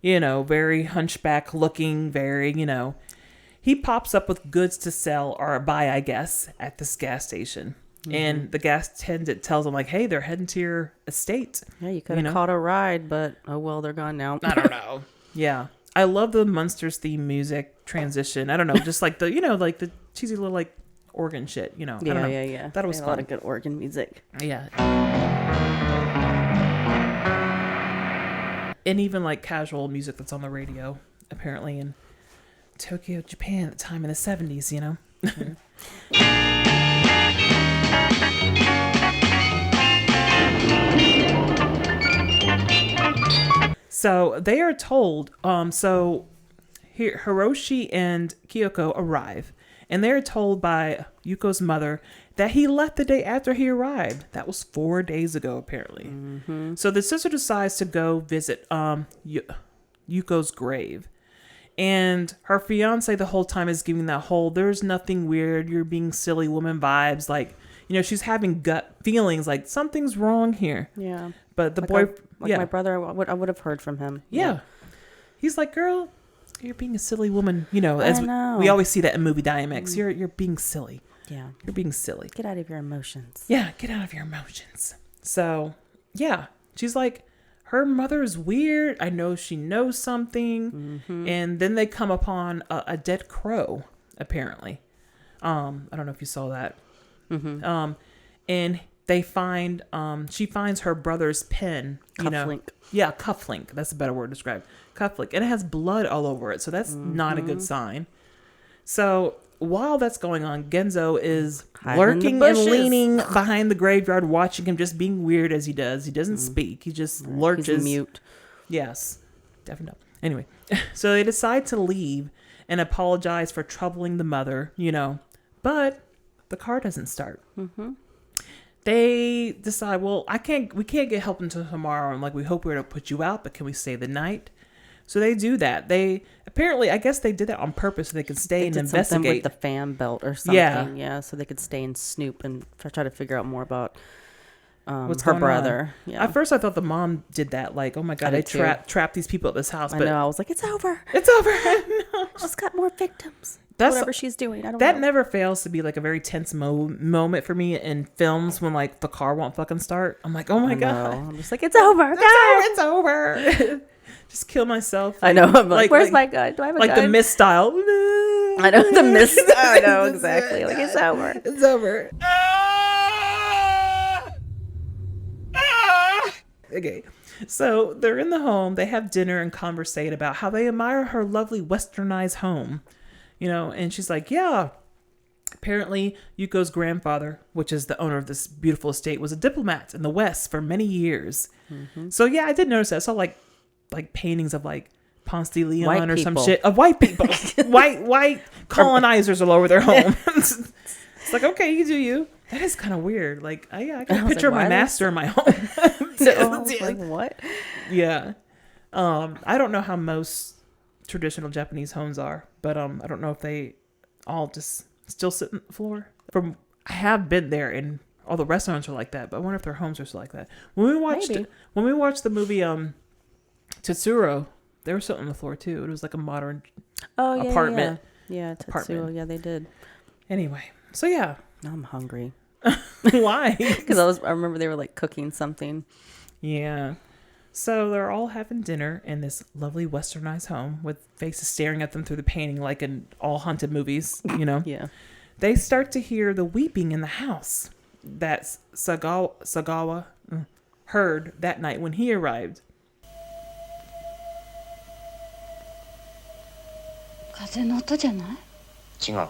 very hunchback looking, very, he pops up with goods to sell or buy, I guess, at this gas station. And the gas attendant tells him, like, hey, they're heading to your estate. Yeah, you could have caught a ride, but oh well, they're gone now. I don't know. Yeah. I love the Munsters theme music transition. I don't know, just like the, like the cheesy little like organ shit, I don't know. Yeah. That was They had fun. a lot of good organ music. Yeah. And even like casual music that's on the radio, apparently in Tokyo, Japan at the time in the 70s, So they are told, so here Hiroshi and Kyoko arrive, and they're told by Yuko's mother that he left the day after he arrived. That was 4 days ago, apparently. So the sister decides to go visit Yuko's grave. And her fiance the whole time is giving that whole, there's nothing weird, you're being silly woman vibes. Like, she's having gut feelings like something's wrong here. Yeah. But the Like boy, my brother, I would have heard from him. yeah. He's like, girl, you're being a silly woman. As I know. we always see that in movie dynamics. You're being silly. Yeah. You're being silly. Get out of your emotions. Yeah, get out of your emotions. So, yeah. She's like, her mother is weird. I know she knows something. And then they come upon a dead crow, apparently. I don't know if you saw that. And they find, she finds her brother's pen. Cufflink. Yeah, cufflink. That's a better word to describe. Cufflink. And it has blood all over it. So that's not a good sign. So while that's going on, Genzo is lurking and leaning behind the graveyard, watching him, just being weird as he does. He doesn't speak. He just lurches. He's mute. Yes. Definitely. Anyway, so they decide to leave and apologize for troubling the mother, but the car doesn't start. They decide, well, we can't get help until tomorrow. And like, we hope we're going to put you out, but can we stay the night? So they do that. They apparently, I guess they did that on purpose so they could stay and investigate. Something with the fan belt or something. Yeah. So they could stay and snoop and try to figure out more about what's her going brother. on. Yeah. At first I thought the mom did that. Like, oh my God, they trapped these people at this house. But I know. I was like, it's over. It's over. No. She's got more victims. That's whatever she's doing. I don't that know. never fails to be like a very tense moment for me in films when like the car won't fucking start. I'm like, oh my God. I'm just like, it's over. It's over. Just kill myself. I know. I'm like, where's my gun? Do I have a gun? Like the Mist style. I know the Mist. I know exactly. Like, it's over. It's over. Okay. So they're in the home. They have dinner and conversate about how they admire her lovely westernized home. And she's like, yeah, Apparently, Yuko's grandfather, which is the owner of this beautiful estate, was a diplomat in the West for many years. So yeah, I did notice that. I saw like paintings of like Ponce de Leon White or some people. shit of white people, white colonizers all over their home. It's like, okay, you do you. That is kind of weird. Like, I got a picture of my master in my home. I was like, what? Yeah. I don't know how most traditional Japanese homes are, but I don't know if they all just still sit on the floor. I have been there, and all the restaurants are like that, but I wonder if their homes are still like that. When we watched the movie Tetsuro, they were sitting on the floor too. It was like a modern apartment. Yeah, apartment. Tetsuo. Yeah, they did. Anyway, so yeah. Now I'm hungry. Why? Because I remember they were like cooking something. Yeah. So they're all having dinner in this lovely westernized home with faces staring at them through the painting like in all haunted movies, you know? Yeah. They start to hear the weeping in the house that Sagawa heard that night when he arrived. 風の音じゃない？違う。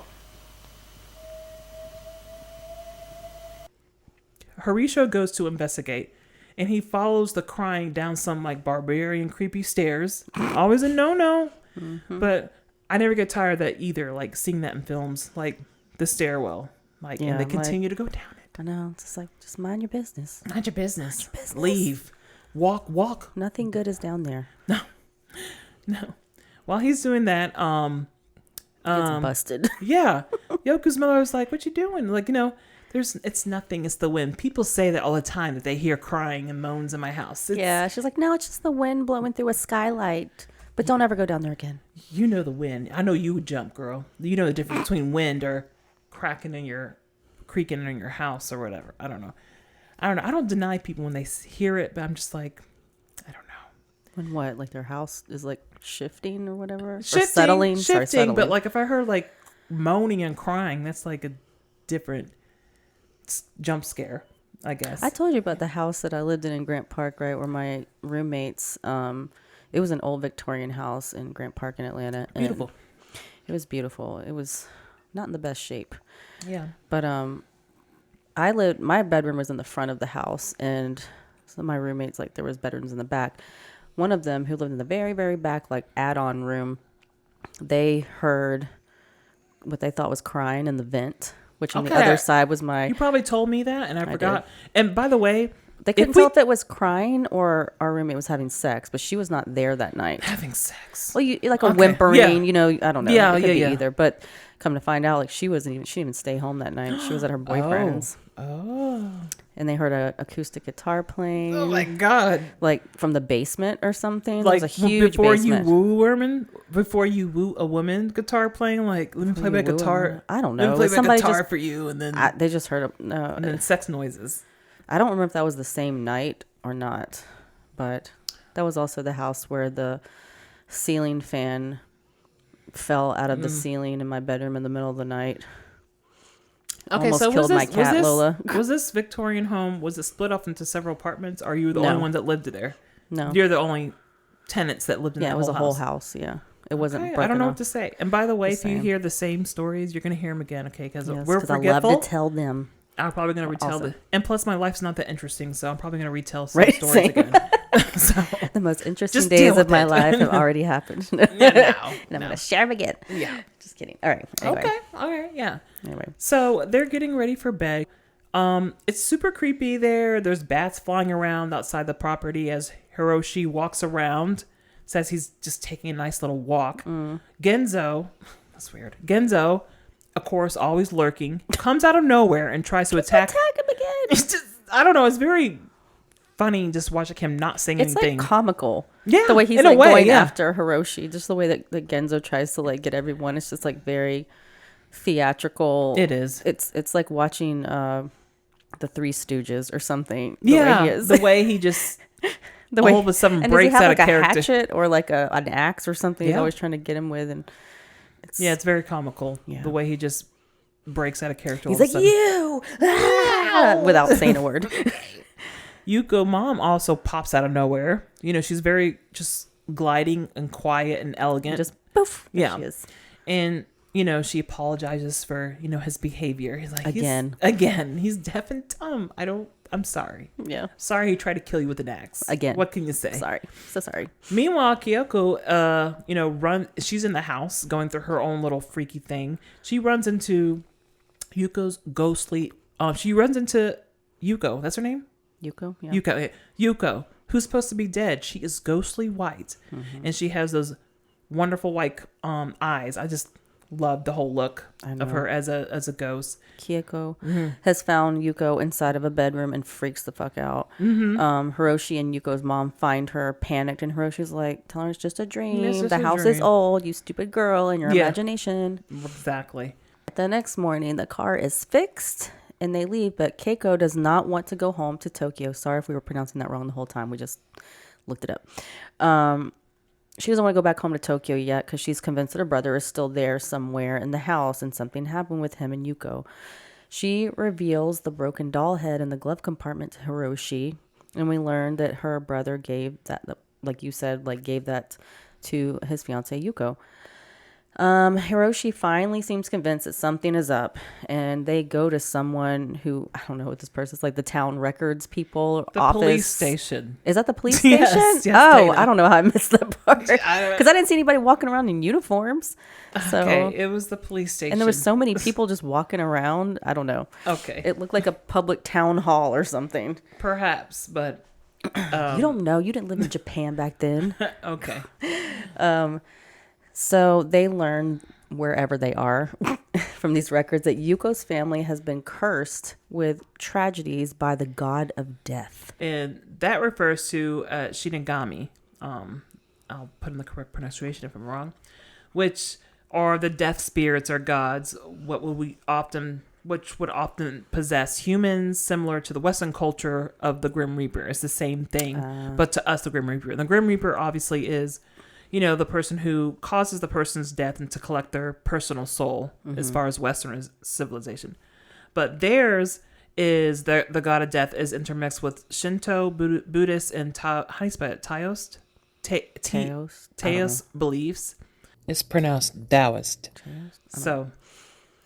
Horatio goes to investigate, and he follows the crying down some like barbarian creepy stairs. Always a no-no. But I never get tired of that either, like seeing that in films, like the stairwell. Like, and they continue to go down it. I know. It's just like, just mind your business. Mind your business. Leave. Walk. Nothing good is down there. No. While he's doing that, It's busted. yeah, Yoko's mother was like, "What you doing?" Like, you know, it's nothing. It's the wind. People say that all the time, that they hear crying and moans in my house. Yeah, she's like, no, it's just the wind blowing through a skylight. But don't ever go down there again. You know the wind. I know you would jump, girl. You know the difference between wind or creaking in your house or whatever. I don't know. I don't deny people when they hear it, but I'm just like, I don't know. When what? Like their house is like shifting or whatever? Shifting, or settling? shifting, Settling. but like if I heard like moaning and crying, that's like a different jump scare, I guess. I told you about the house that I lived in Grant Park, right? Where my roommates, it was an old Victorian house in Grant Park in Atlanta. Beautiful. It was beautiful. It was not in the best shape. Yeah. But my bedroom was in the front of the house, and some of my roommates, like there was bedrooms in the back. One of them, who lived in the very, very back, like add-on room, they heard what they thought was crying in the vent, which on the other side was my... You probably told me that, and I forgot. And by the way... They couldn't tell if it was crying or our roommate was having sex, but she was not there that night. Having sex. Well, like a whimpering, you know, I don't know. Yeah, it could be yeah. either. But come to find out, like she didn't even stay home that night. She was at her boyfriend's. Oh. And they heard an acoustic guitar playing. Oh my God. Like from the basement or something. Like it was a huge basement. Before you woo a woman guitar playing, like, let me play my guitar. I don't know. Let me play my guitar for you, and then... they just heard and then sex noises. I don't remember if that was the same night or not, but that was also the house where the ceiling fan fell out of the ceiling in my bedroom in the middle of the night. Okay, Almost so killed my cat, Lola. Was this Victorian home, was it split off into several apartments? Or are you the only one that lived there? No. You're the only tenants that lived in the whole house? Yeah, it was a whole house, yeah. It wasn't broken I don't know off. what to say. And by the way, if you hear the same stories, you're going to hear them again, okay? Because we're forgetful. I love to tell them. I'm probably going to retell Also. And plus, my life's not that interesting, so I'm probably going to retell some stories again. So, the most interesting just days deal of with my it. life have already happened. Yeah, And I'm going to share them again. Yeah. Just kidding. All right. Anyway. Okay. All right. Yeah. Anyway. So they're getting ready for bed. It's super creepy there. There's bats flying around outside the property as Hiroshi walks around. Says he's just taking a nice little walk. Genzo, that's weird. Genzo, of course, always lurking, comes out of nowhere and tries to attack him again. It's just, I don't know. It's very funny just watching him not saying anything. It's like comical. Yeah, the way he's in a like way, going yeah. after Hiroshi, just the way that Genzo tries to like get everyone. It's just like very theatrical. It is. It's like watching the Three Stooges or something. The way he just all of a sudden breaks out of character. A hatchet or like an axe or something. He's always trying to get him with, and it's very comical. The way he just breaks out of character. He's like, you without saying a word. Yuko mom also pops out of nowhere. You know, she's very just gliding and quiet and elegant. Just poof. Yeah. She is. And she apologizes for, his behavior. He's like, he's deaf and dumb. I'm sorry. Yeah. Sorry he tried to kill you with an axe. Again. What can you say? Sorry. So sorry. Meanwhile, Kyoko, she's in the house going through her own little freaky thing. She runs into Yuko's ghostly, she runs into Yuko. That's her name? Yuko? Yeah. Yuko, who's supposed to be dead. She is ghostly white. And she has those wonderful white eyes. I just love the whole look of her as a ghost. Kyoko has found Yuko inside of a bedroom and freaks the fuck out. Hiroshi and Yuko's mom find her panicked, and Hiroshi's like, tell her it's just a dream. The house is old, you stupid girl, and your imagination. Exactly. The next morning, the car is fixed and they leave, but Keiko does not want to go home to Tokyo. Sorry if we were pronouncing that wrong the whole time. We just looked it up. She doesn't want to go back home to Tokyo yet because she's convinced that her brother is still there somewhere in the house and something happened with him and Yuko. She reveals the broken doll head in the glove compartment to Hiroshi, and we learn that her brother gave that, like you said, gave that to his fiancée Yuko. Hiroshi finally seems convinced that something is up, and they go to someone who, I don't know what this person is, like the town records people, the office. Police station. Is that the police station? Yes, oh, I don't know how I missed that part. Because I didn't see anybody walking around in uniforms. So, okay, it was the police station. and there was so many people just walking around. I don't know. Okay. It looked like a public town hall or something. Perhaps, but... you don't know. You didn't live in Japan back then. Okay. So they learn wherever they are from these records that Yuko's family has been cursed with tragedies by the god of death. And that refers to Shinigami. I'll put in the correct pronunciation if I'm wrong. Which are the death spirits or gods, which would often possess humans, similar to the Western culture of the Grim Reaper. It's the same thing, but to us, the Grim Reaper. And the Grim Reaper obviously is... the person who causes the person's death and to collect their personal soul as far as Western civilization. But theirs is the god of death is intermixed with Shinto, Buddhist, and how do you spell it? Taoist? Taoist beliefs. It's pronounced Taoist. So,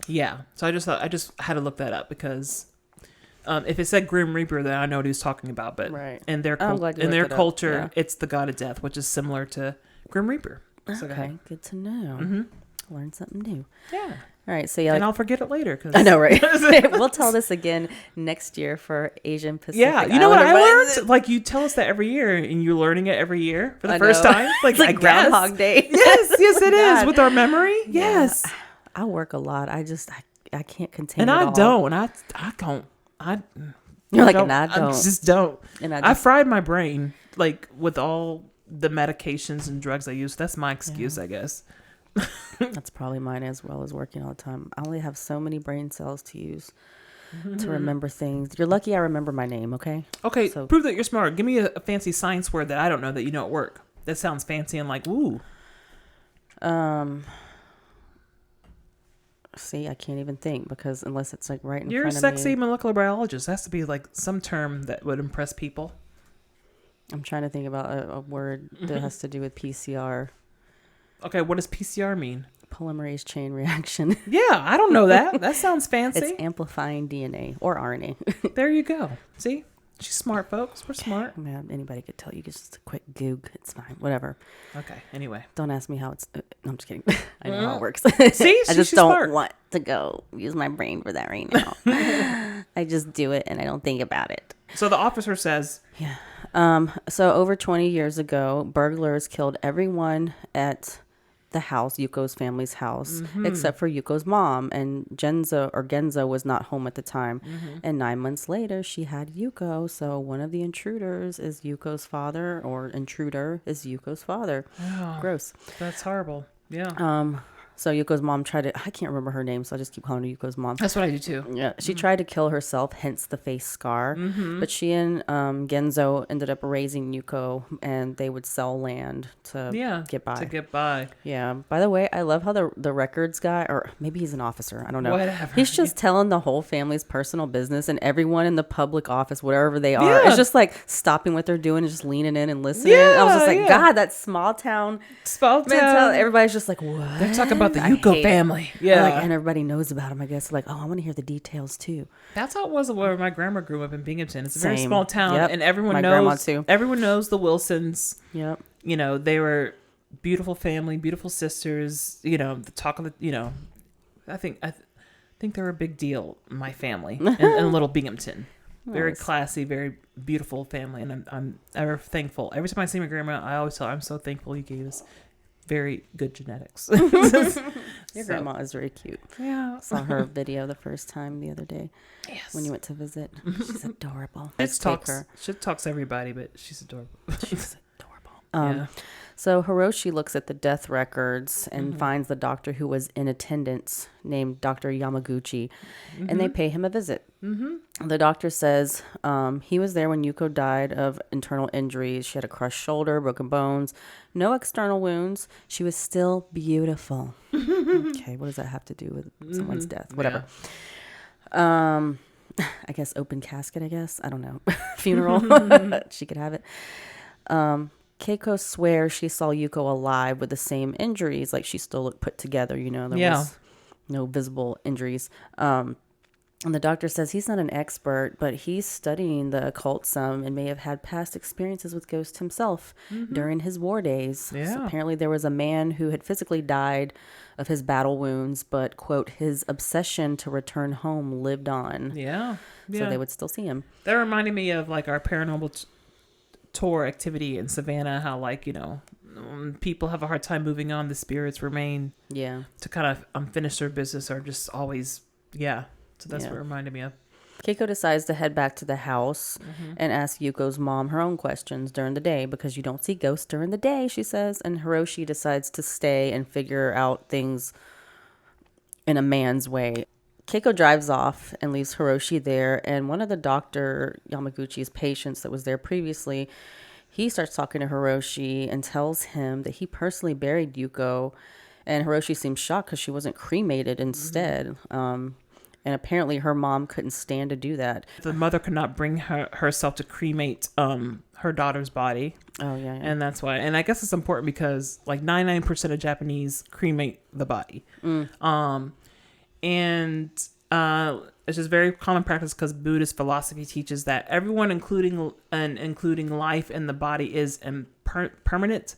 yeah. So I just had to look that up because if it said Grim Reaper, then I know what he was talking about. But in their culture, it's the god of death, which is similar to Grim Reaper. So okay, good to know. Learn something new. Yeah. All right, so and I'll forget it later. I know, right? We'll tell this again next year for Asian Pacific. Yeah, you know what I learned? Like you tell us that every year, and you're learning it every year for the first time. Like I Groundhog Day. Yes, it is with our memory. Yes, yeah. I work a lot. I can't contain. And it I all. don't. I don't. You're like, don't, and I don't. I just don't. And I fried my brain with all the medications and drugs I use. That's my excuse, I guess. That's probably mine as well as working all the time. I only have so many brain cells to use to remember things. You're lucky I remember my name, okay? Okay, so prove that you're smart. Give me a fancy science word that I don't know that you know at work. That sounds fancy and like, ooh. See, I can't even think because unless it's right in front of me. You're a sexy molecular biologist. It has to be some term that would impress people. I'm trying to think about a word that has to do with PCR. Okay, what does PCR mean? Polymerase chain reaction. Yeah, I don't know that. That sounds fancy. It's amplifying DNA or RNA. There you go. See? She's smart, folks. We're smart. Man, anybody could tell you. Just a quick goog. It's fine. Whatever. Okay, anyway. Don't ask me how it's... no, I'm just kidding. I know how it works. See? I just don't want to go use my brain for that right now. I just do it and I don't think about it. So the officer says... Yeah. So over 20 years ago, burglars killed everyone at the house, Yuko's family's house, except for Yuko's mom. And Genzo was not home at the time. And 9 months later, she had Yuko. So one of the intruders is Yuko's father, or intruder is Yuko's father. Oh, gross. That's horrible. Yeah. So Yuko's mom tried to, I can't remember her name, so I just keep calling her Yuko's mom. That's what I do too. Yeah. She tried to kill herself, hence the face scar. But she and Genzo ended up raising Yuko, and they would sell land to get by. Yeah. By the way, I love how the records guy, or maybe he's an officer, I don't know. Whatever. He's just telling the whole family's personal business, and everyone in the public office, whatever they are, is just like stopping what they're doing and just leaning in and listening. I was just like, God, that small town mentality. Everybody's just like, what? They're talking about about the I Yuko hate it. family. And, Yeah. and everybody knows about him, I guess. Like, oh, I want to hear the details too. That's how it was where my grandma grew up in Binghamton. It's a very Same. small town, Yep. and everyone My grandma knows. too. Everyone knows the Wilsons. Yep. They were beautiful family, beautiful sisters. The talk of the. I think they were a big deal. My family in Little Binghamton, very Nice. classy, very beautiful family, and I'm ever thankful. Every time I see my grandma, I always tell her I'm so thankful you gave us very good genetics. Your grandma is very cute. Yeah. Saw her video the first time the other day Yes. when you went to visit. She's adorable. She Let's take talks. her. She talks to everybody, but she's adorable. She's adorable. Yeah. So Hiroshi looks at the death records and Mm-hmm. finds the doctor who was in attendance named Dr. Yamaguchi, and they pay him a visit. Mm-hmm. The doctor says he was there when Yuko died of internal injuries. She had a crushed shoulder, broken bones, no external wounds. She was still beautiful. Okay, what does that have to do with someone's death? Whatever. I guess open casket, I guess. I don't know. Funeral. She could have it. Keiko swears she saw Yuko alive with the same injuries. Like, she still looked put together, there was no visible injuries. And the doctor says he's not an expert, but he's studying the occult some and may have had past experiences with ghosts himself during his war days. Yeah. So apparently there was a man who had physically died of his battle wounds, but, quote, his obsession to return home lived on. Yeah. So they would still see him. That reminded me of like our paranormal tour activity in Savannah, how people have a hard time moving on, the spirits remain to kind of unfinish their business or just always so that's what it reminded me of. Keiko decides to head back to the house and ask Yuko's mom her own questions during the day because you don't see ghosts during the day, she says, and Hiroshi decides to stay and figure out things in a man's way. Keiko drives off and leaves Hiroshi there, and one of the Dr. Yamaguchi's patients that was there previously, he starts talking to Hiroshi and tells him that he personally buried Yuko, and Hiroshi seems shocked because she wasn't cremated instead. And apparently her mom couldn't stand to do that. The mother could not bring herself to cremate her daughter's body. Oh, yeah. And that's why. And I guess it's important because like 99% of Japanese cremate the body. And it's just very common practice because Buddhist philosophy teaches that everyone, including life in the body, is permanent,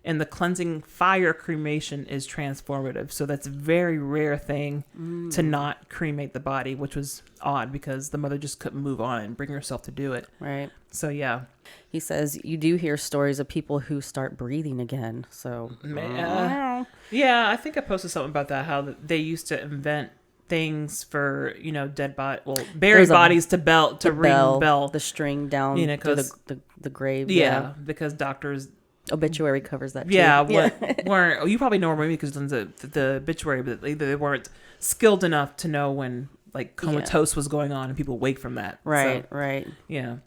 and the cleansing fire cremation is transformative. So that's a very rare thing to not cremate the body, which was odd because the mother just couldn't move on and bring herself to do it. Right. So yeah. He says you do hear stories of people who start breathing again. So Yeah, I think I posted something about that, how they used to invent things for, dead body, buried bodies to ring the bell. The string down through the grave. Yeah, because doctors... Obituary covers that too. Weren't you probably know maybe because the obituary, but they weren't skilled enough to know when like comatose was going on and people wake from that. Right. Yeah.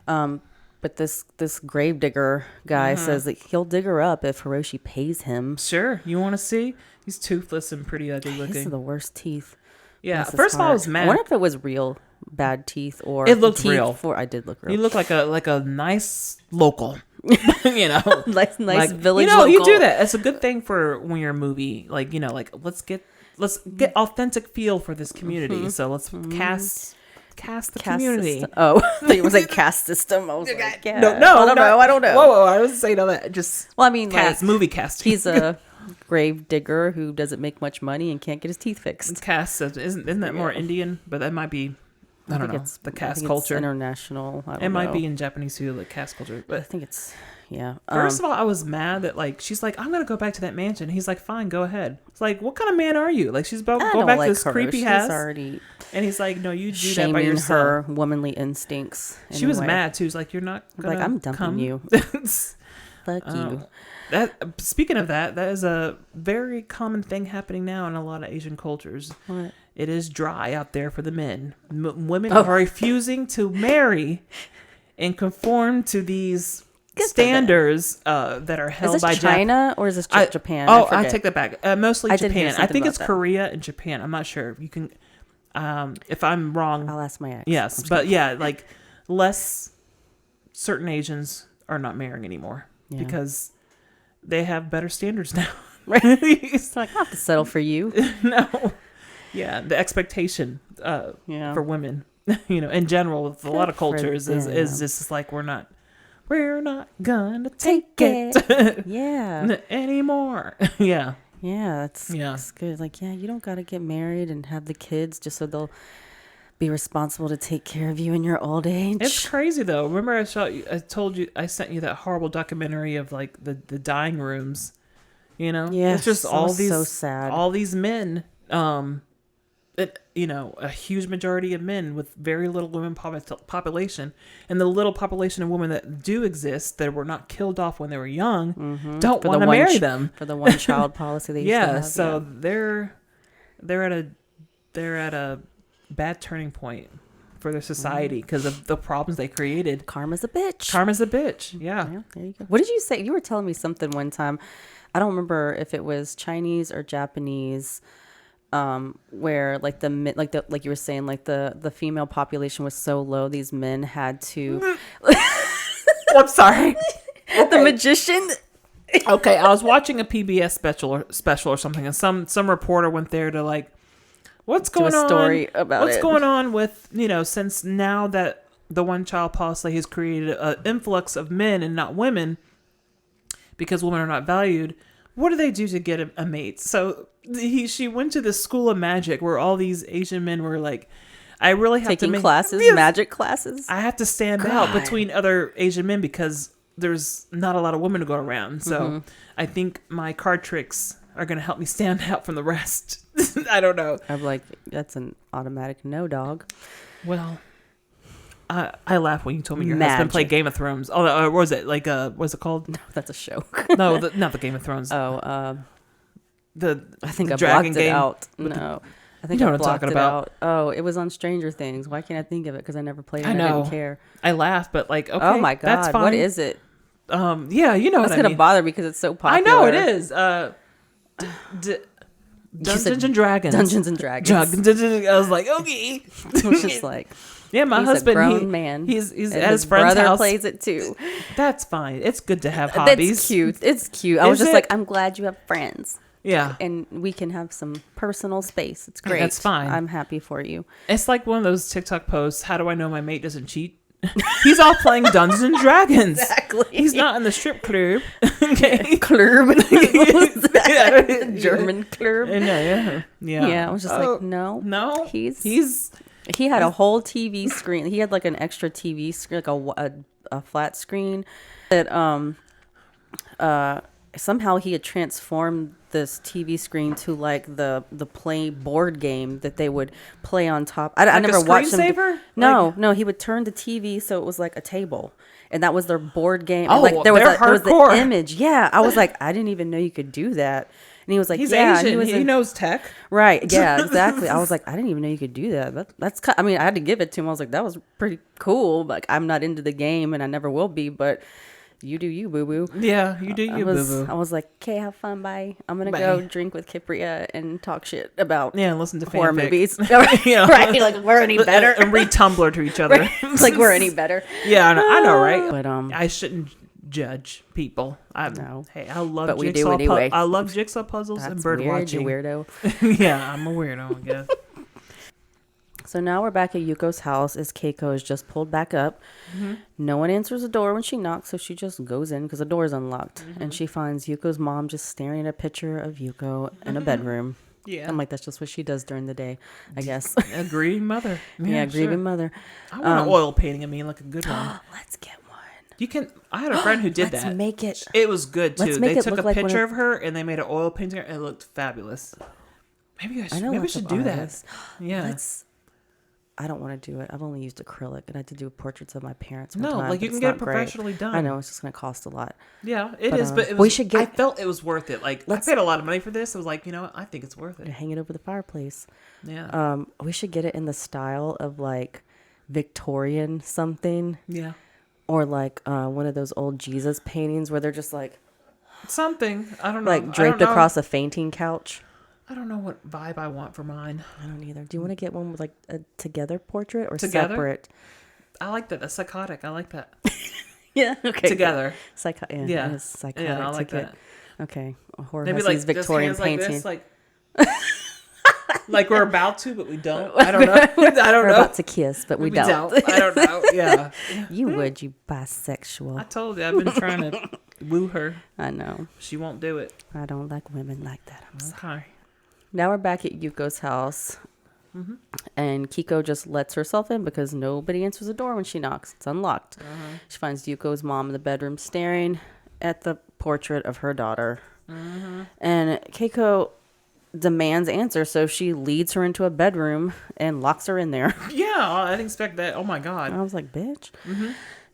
But this grave digger guy says that he'll dig her up if Hiroshi pays him. Sure. You want to see? He's toothless and pretty ugly looking. These are the worst teeth. Yeah. Bless his First of all, I heart. was mad. I wonder if it was real bad teeth or it looked teeth real. I did look real. You look like a nice local. nice village. You do that. It's a good thing for when you're a movie. Like let's get authentic feel for this community. So let's cast the community. System. Oh, I thought it was like cast system. I was like, yeah. No, I don't know. Whoa, I wasn't saying all that. Just well, I mean, movie casting. He's a grave digger who doesn't make much money and can't get his teeth fixed. Cast isn't that more Indian? But that might be. I don't know. It's the cast culture. It's international. It might be in Japanese too, like cast culture. But I think it's First of all, I was mad that she's like, I'm gonna go back to that mansion. He's like, fine, go ahead. It's like, what kind of man are you? Like she's about to go back to this creepy house. Already and he's like, no, you do that by yourself. Her womanly instincts. She was mad too. She's like, you're not gonna I'm dumping come. You. Fuck you. Speaking of that is a very common thing happening now in a lot of Asian cultures. What? It is dry out there for the men. Women are refusing to marry and conform to these standards that are held by China or is this Japan? I take that back. Mostly Japan. I think it's that. Korea and Japan. I'm not sure. You can, if I'm wrong, I'll ask my ex. Yes, but yeah, less certain Asians are not marrying anymore because they have better standards now. It's like, I have to settle for you. No. Yeah, the expectation for women, in general, with a lot of cultures is just like we're not gonna take it Yeah. anymore. Yeah. Yeah, it's good. Like, yeah, you don't got to get married and have the kids just so they'll be responsible to take care of you in your old age. It's crazy though. Remember I told you I sent you that horrible documentary of like the dying rooms. Yeah, it's just all these so sad. all these men, a huge majority of men with very little women population, and the little population of women that do exist that were not killed off when they were young don't want to marry them for the one child policy they used to have. So they're at a bad turning point for their society because of the problems they created. Karma's a bitch. Yeah. There you go. What did you say? You were telling me something one time. I don't remember if it was Chinese or Japanese, where like like you were saying, like the female population was so low, these men had to. I'm sorry. The magician. Okay, I was watching a PBS special or something, and some reporter went there to like, what's going on? Story about what's going on with since now that the one child policy has created an influx of men and not women because women are not valued. What do they do to get a mate? So she went to this school of magic where all these Asian men were like, I really have taking to classes, magic classes. I have to stand out between other Asian men because there's not a lot of women to go around. So I think my card tricks are going to help me stand out from the rest. I don't know. I'm like, that's an automatic no, dog. Well, I laughed when you told me your husband played Game of Thrones. Oh, what was it? Like, what's it called? No, that's a show. No, not the Game of Thrones. Oh, I think I Dragon blocked it game. out. No. I think You know I what I'm blocked talking it about. out. Oh, it was on Stranger Things. Why can't I think of it? Because I never played it. I know. I didn't care. I laughed, but like, okay, Oh my God. that's fine. What is it? Yeah, you know That's what I going to mean. bother me because it's so popular. I know it is. Dungeons and Dragons. Dungeons and Dragons. I was like, okay. I was just like, yeah, my he's husband, a grown man. He's and at his friend's brother house. plays it too. That's fine. It's good to have hobbies. That's cute. It's cute. I was Is just it? like, I'm glad you have friends. Yeah. And we can have some personal space. It's great. That's fine. I'm happy for you. It's like one of those TikTok posts. How do I know my mate doesn't cheat? He's off playing Dungeons and Dragons. Exactly. He's not in the strip club. Okay. Club. The German club. Yeah. Yeah. I was just like, no. He had a whole TV screen. He had like an extra TV screen, like a flat screen that somehow he had transformed this TV screen to like the play board game that they would play on top. I never watched him. No, he would turn the TV so it was like a table, and that was their board game. Oh, like there was hardcore. the image. Yeah, I was like, I didn't even know you could do that. And he was like, he's yeah, Asian. he knows tech. Right. Yeah, exactly. I was like, I didn't even know you could do that. That's I mean, I had to give it to him. I was like, that was pretty cool. Like, I'm not into the game and I never will be, but you do you, boo boo. Yeah, you do you, boo boo. I was like, okay, have fun. Bye. I'm going to go drink with Kipria and talk shit about listen to horror fanfic. movies. Right. Like, we're any better. And read Tumblr to each other. Like, we're any better. Yeah, I know, right? But I shouldn't judge people. No. Hey, I love But we jigsaw do anyway. I love jigsaw puzzles and bird watching. You weirdo. Yeah, I'm a weirdo, I guess. So now we're back at Yuko's house as Keiko is just pulled back up. Mm-hmm. No one answers the door when she knocks, so she just goes in because the door is unlocked. Mm-hmm. And she finds Yuko's mom just staring at a picture of Yuko in a bedroom. Yeah. I'm like, that's just what she does during the day, I guess. A grieving mother. Yeah, grieving mother. I want an oil painting of me, like a good one. Let's get one. You can. I had a friend who did that. Let's make it. It was good too. They took a like picture of her and they made an oil painting. It looked fabulous. Maybe I should. Maybe we should do that. Yeah. I don't want to do it. I've only used acrylic, and I had to do portraits of my parents. No, like you can get it professionally done. I know it's just going to cost a lot. Yeah, it is. But it was, we should get. I felt it was worth it. Like I paid a lot of money for this. I was like, you know what? I think it's worth it. Hang it over the fireplace. Yeah. We should get it in the style of like Victorian something. Yeah. Or like one of those old Jesus paintings where they're just like something. I don't know. Like draped across a fainting couch. I don't know what vibe I want for mine. I don't either. Do you want to get one with like a together portrait or together? Separate? I like that. That's psychotic. I like that. Yeah. Okay. Together. Yeah. It's psychotic. Yeah, I like that. Okay. A horror Maybe has like these Victorian just hands painting. like this, like we're about to, but we don't. I don't know. I don't We're know. about to kiss, but we don't. I don't know. Yeah. You would, you bisexual. I told you I've been trying to woo her. I know. She won't do it. I don't like women like that. I'm sorry. Okay. Now we're back at Yuko's house. And Kiko just lets herself in because nobody answers the door when she knocks. It's unlocked. She finds Yuko's mom in the bedroom staring at the portrait of her daughter. And Keiko demands answers, so she leads her into a bedroom and locks her in there. Yeah, I didn't expect that. Oh my God. I was like, bitch.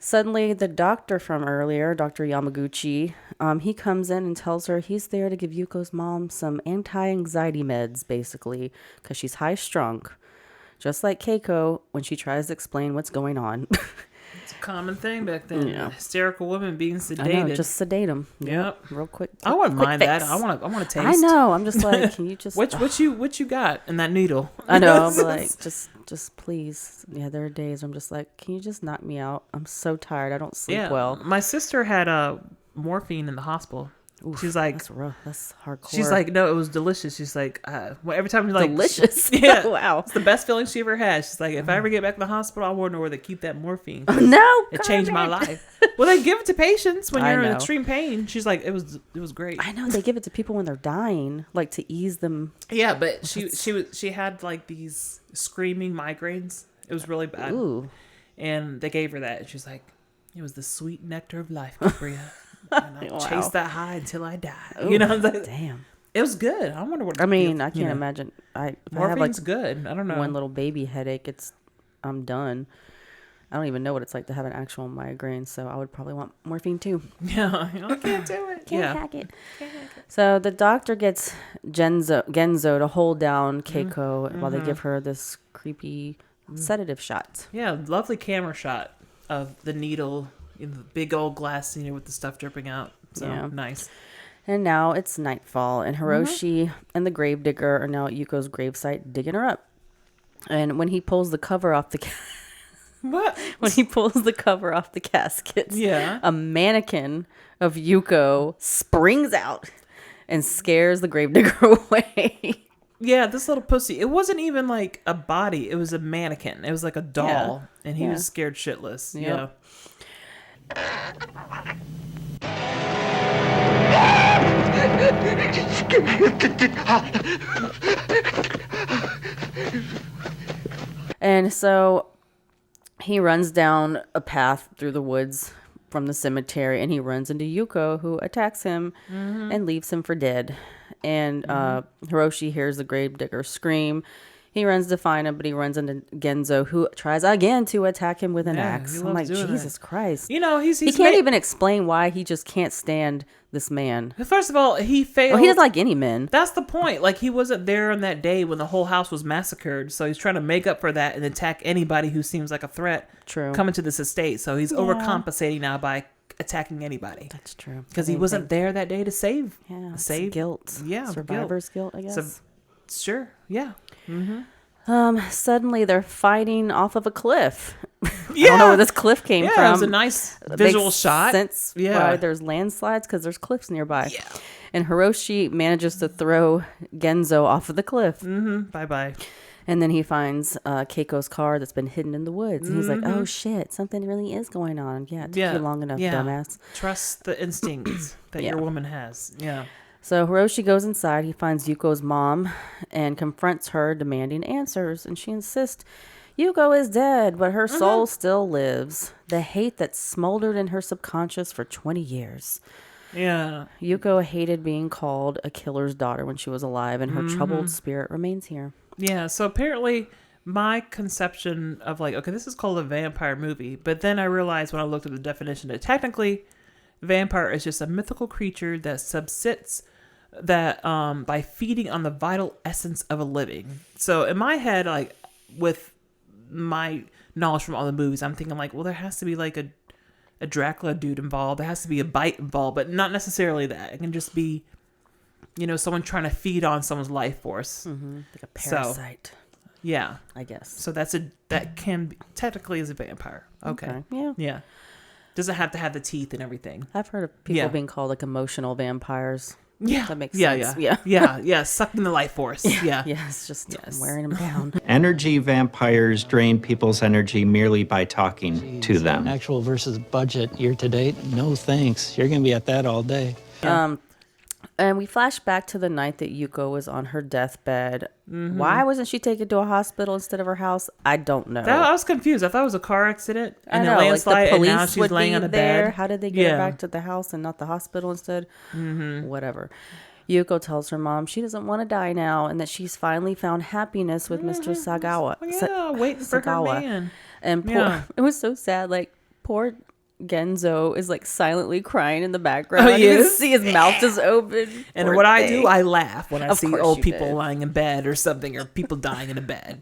Suddenly, the doctor from earlier, Dr. Yamaguchi, he comes in and tells her he's there to give Yuko's mom some anti-anxiety meds, basically, because she's high-strung. Just like Keiko when she tries to explain what's going on. It's a common thing back then. Yeah. Hysterical women being sedated. I know, just sedate them. Yep. Real quick. I wouldn't quick mind fix. that. I want to taste. I know. I'm just like, can you just... What you got in that needle? I know, but like, just please. Yeah, there are days I'm just like, can you just knock me out? I'm so tired. I don't sleep well. My sister had morphine in the hospital. Oof, She's like, that's rough. That's hardcore. she's like, no, it was delicious. She's like, every time you're like, delicious. Yeah, Wow. it's the best feeling she ever had. She's like, if I ever get back in the hospital, I want to know where they keep that morphine. No, It changed my life. Well, they give it to patients when I you're in know. extreme pain. She's like, it was great. I know they give it to people when they're dying, like to ease them. Yeah, but she had like these screaming migraines. It was really bad. Ooh. And they gave her that. And she's like, it was the sweet nectar of life, Capria. And I'll chase that high until I die. Ooh, you know, like, damn. it was good. I wonder what. I mean, I can't imagine. If I have Morphine's like good. I don't know. one little baby headache, I'm done. I don't even know what it's like to have an actual migraine, so I would probably want morphine too. Yeah, I can't do it. Can't hack it. So the doctor gets Genzo to hold down Keiko while they give her this creepy sedative shot. Yeah, lovely camera shot of the needle in the big old glass, with the stuff dripping out. So Yeah. nice. And now it's nightfall, and Hiroshi and the gravedigger are now at Yuko's gravesite digging her up. And when he pulls the cover off the What? when he pulls the cover off the caskets, Yeah. a mannequin of Yuko springs out and scares the gravedigger away. Yeah, this little pussy. It wasn't even like a body. It was a mannequin. It was like a doll, and he was scared shitless. Yep. Yeah. And so he runs down a path through the woods from the cemetery, and he runs into Yuko, who attacks him and leaves him for dead. And Hiroshi hears the gravedigger scream. He runs to find him, but he runs into Genzo, who tries again to attack him with an axe. he I'm like, loves doing Jesus Christ. You know, he's He can't even explain why he just can't stand this man. First of all, he failed. Well, he doesn't like any men. That's the point. Like, he wasn't there on that day when the whole house was massacred. So he's trying to make up for that and attack anybody who seems like a threat. True. Coming to this estate. So he's overcompensating now by attacking anybody. That's true. Because he wasn't there that day to save. Yeah, it's save guilt. Yeah, Survivor's guilt, I guess. Sure. Yeah. Suddenly they're fighting off of a cliff. Yeah. I don't know where this cliff came from. Yeah, it was a nice visual Makes shot. Sense Yeah. why there's landslides, because there's cliffs nearby. Yeah. And Hiroshi manages to throw Genzo off of the cliff. Bye-bye. And then he finds Keiko's car that's been hidden in the woods. And he's like, oh shit, something really is going on. Yeah, it took you long enough, dumbass. Trust the instincts that your woman has. Yeah. So Hiroshi goes inside. He finds Yuko's mom and confronts her, demanding answers. And she insists Yuko is dead, but her soul still lives. The hate that smoldered in her subconscious for 20 years. Yeah. Yuko hated being called a killer's daughter when she was alive, and her troubled spirit remains here. Yeah, so apparently my conception of like, okay, this is called a vampire movie, but then I realized when I looked at the definition that technically vampire is just a mythical creature that subsists that by feeding on the vital essence of a living. So in my head, like with my knowledge from all the movies, I'm thinking like, well, there has to be like a Dracula dude involved. There has to be a bite involved, but not necessarily that. It can just be, someone trying to feed on someone's life force. Like a parasite. Yeah. I guess. So that can be technically is a vampire. Okay. Yeah. Yeah. Doesn't have to have the teeth and everything. I've heard of people being called like emotional vampires. Yeah. That makes sense. Yeah. Sucking the life force. Yeah. Yeah, it's just wearing them down. Energy vampires drain people's energy merely by talking to them. Actual versus budget year to date? No thanks. You're going to be at that all day. And we flash back to the night that Yuko was on her deathbed. Why wasn't she taken to a hospital instead of her house? I don't know. I was confused. I thought it was a car accident and I know, a landslide, like the police and now she's would laying be on a there. bed. How did they get her back to the house and not the hospital instead? Whatever. Yuko tells her mom she doesn't want to die now and that she's finally found happiness with Mr. Sagawa. Yeah, waiting for her man. And it was so sad. Like, poor Genzo is like silently crying in the background. You can see his mouth just open. And Poor what thing. I do, I laugh when I Of see course old you people did. lying in bed or something, or people dying in a bed.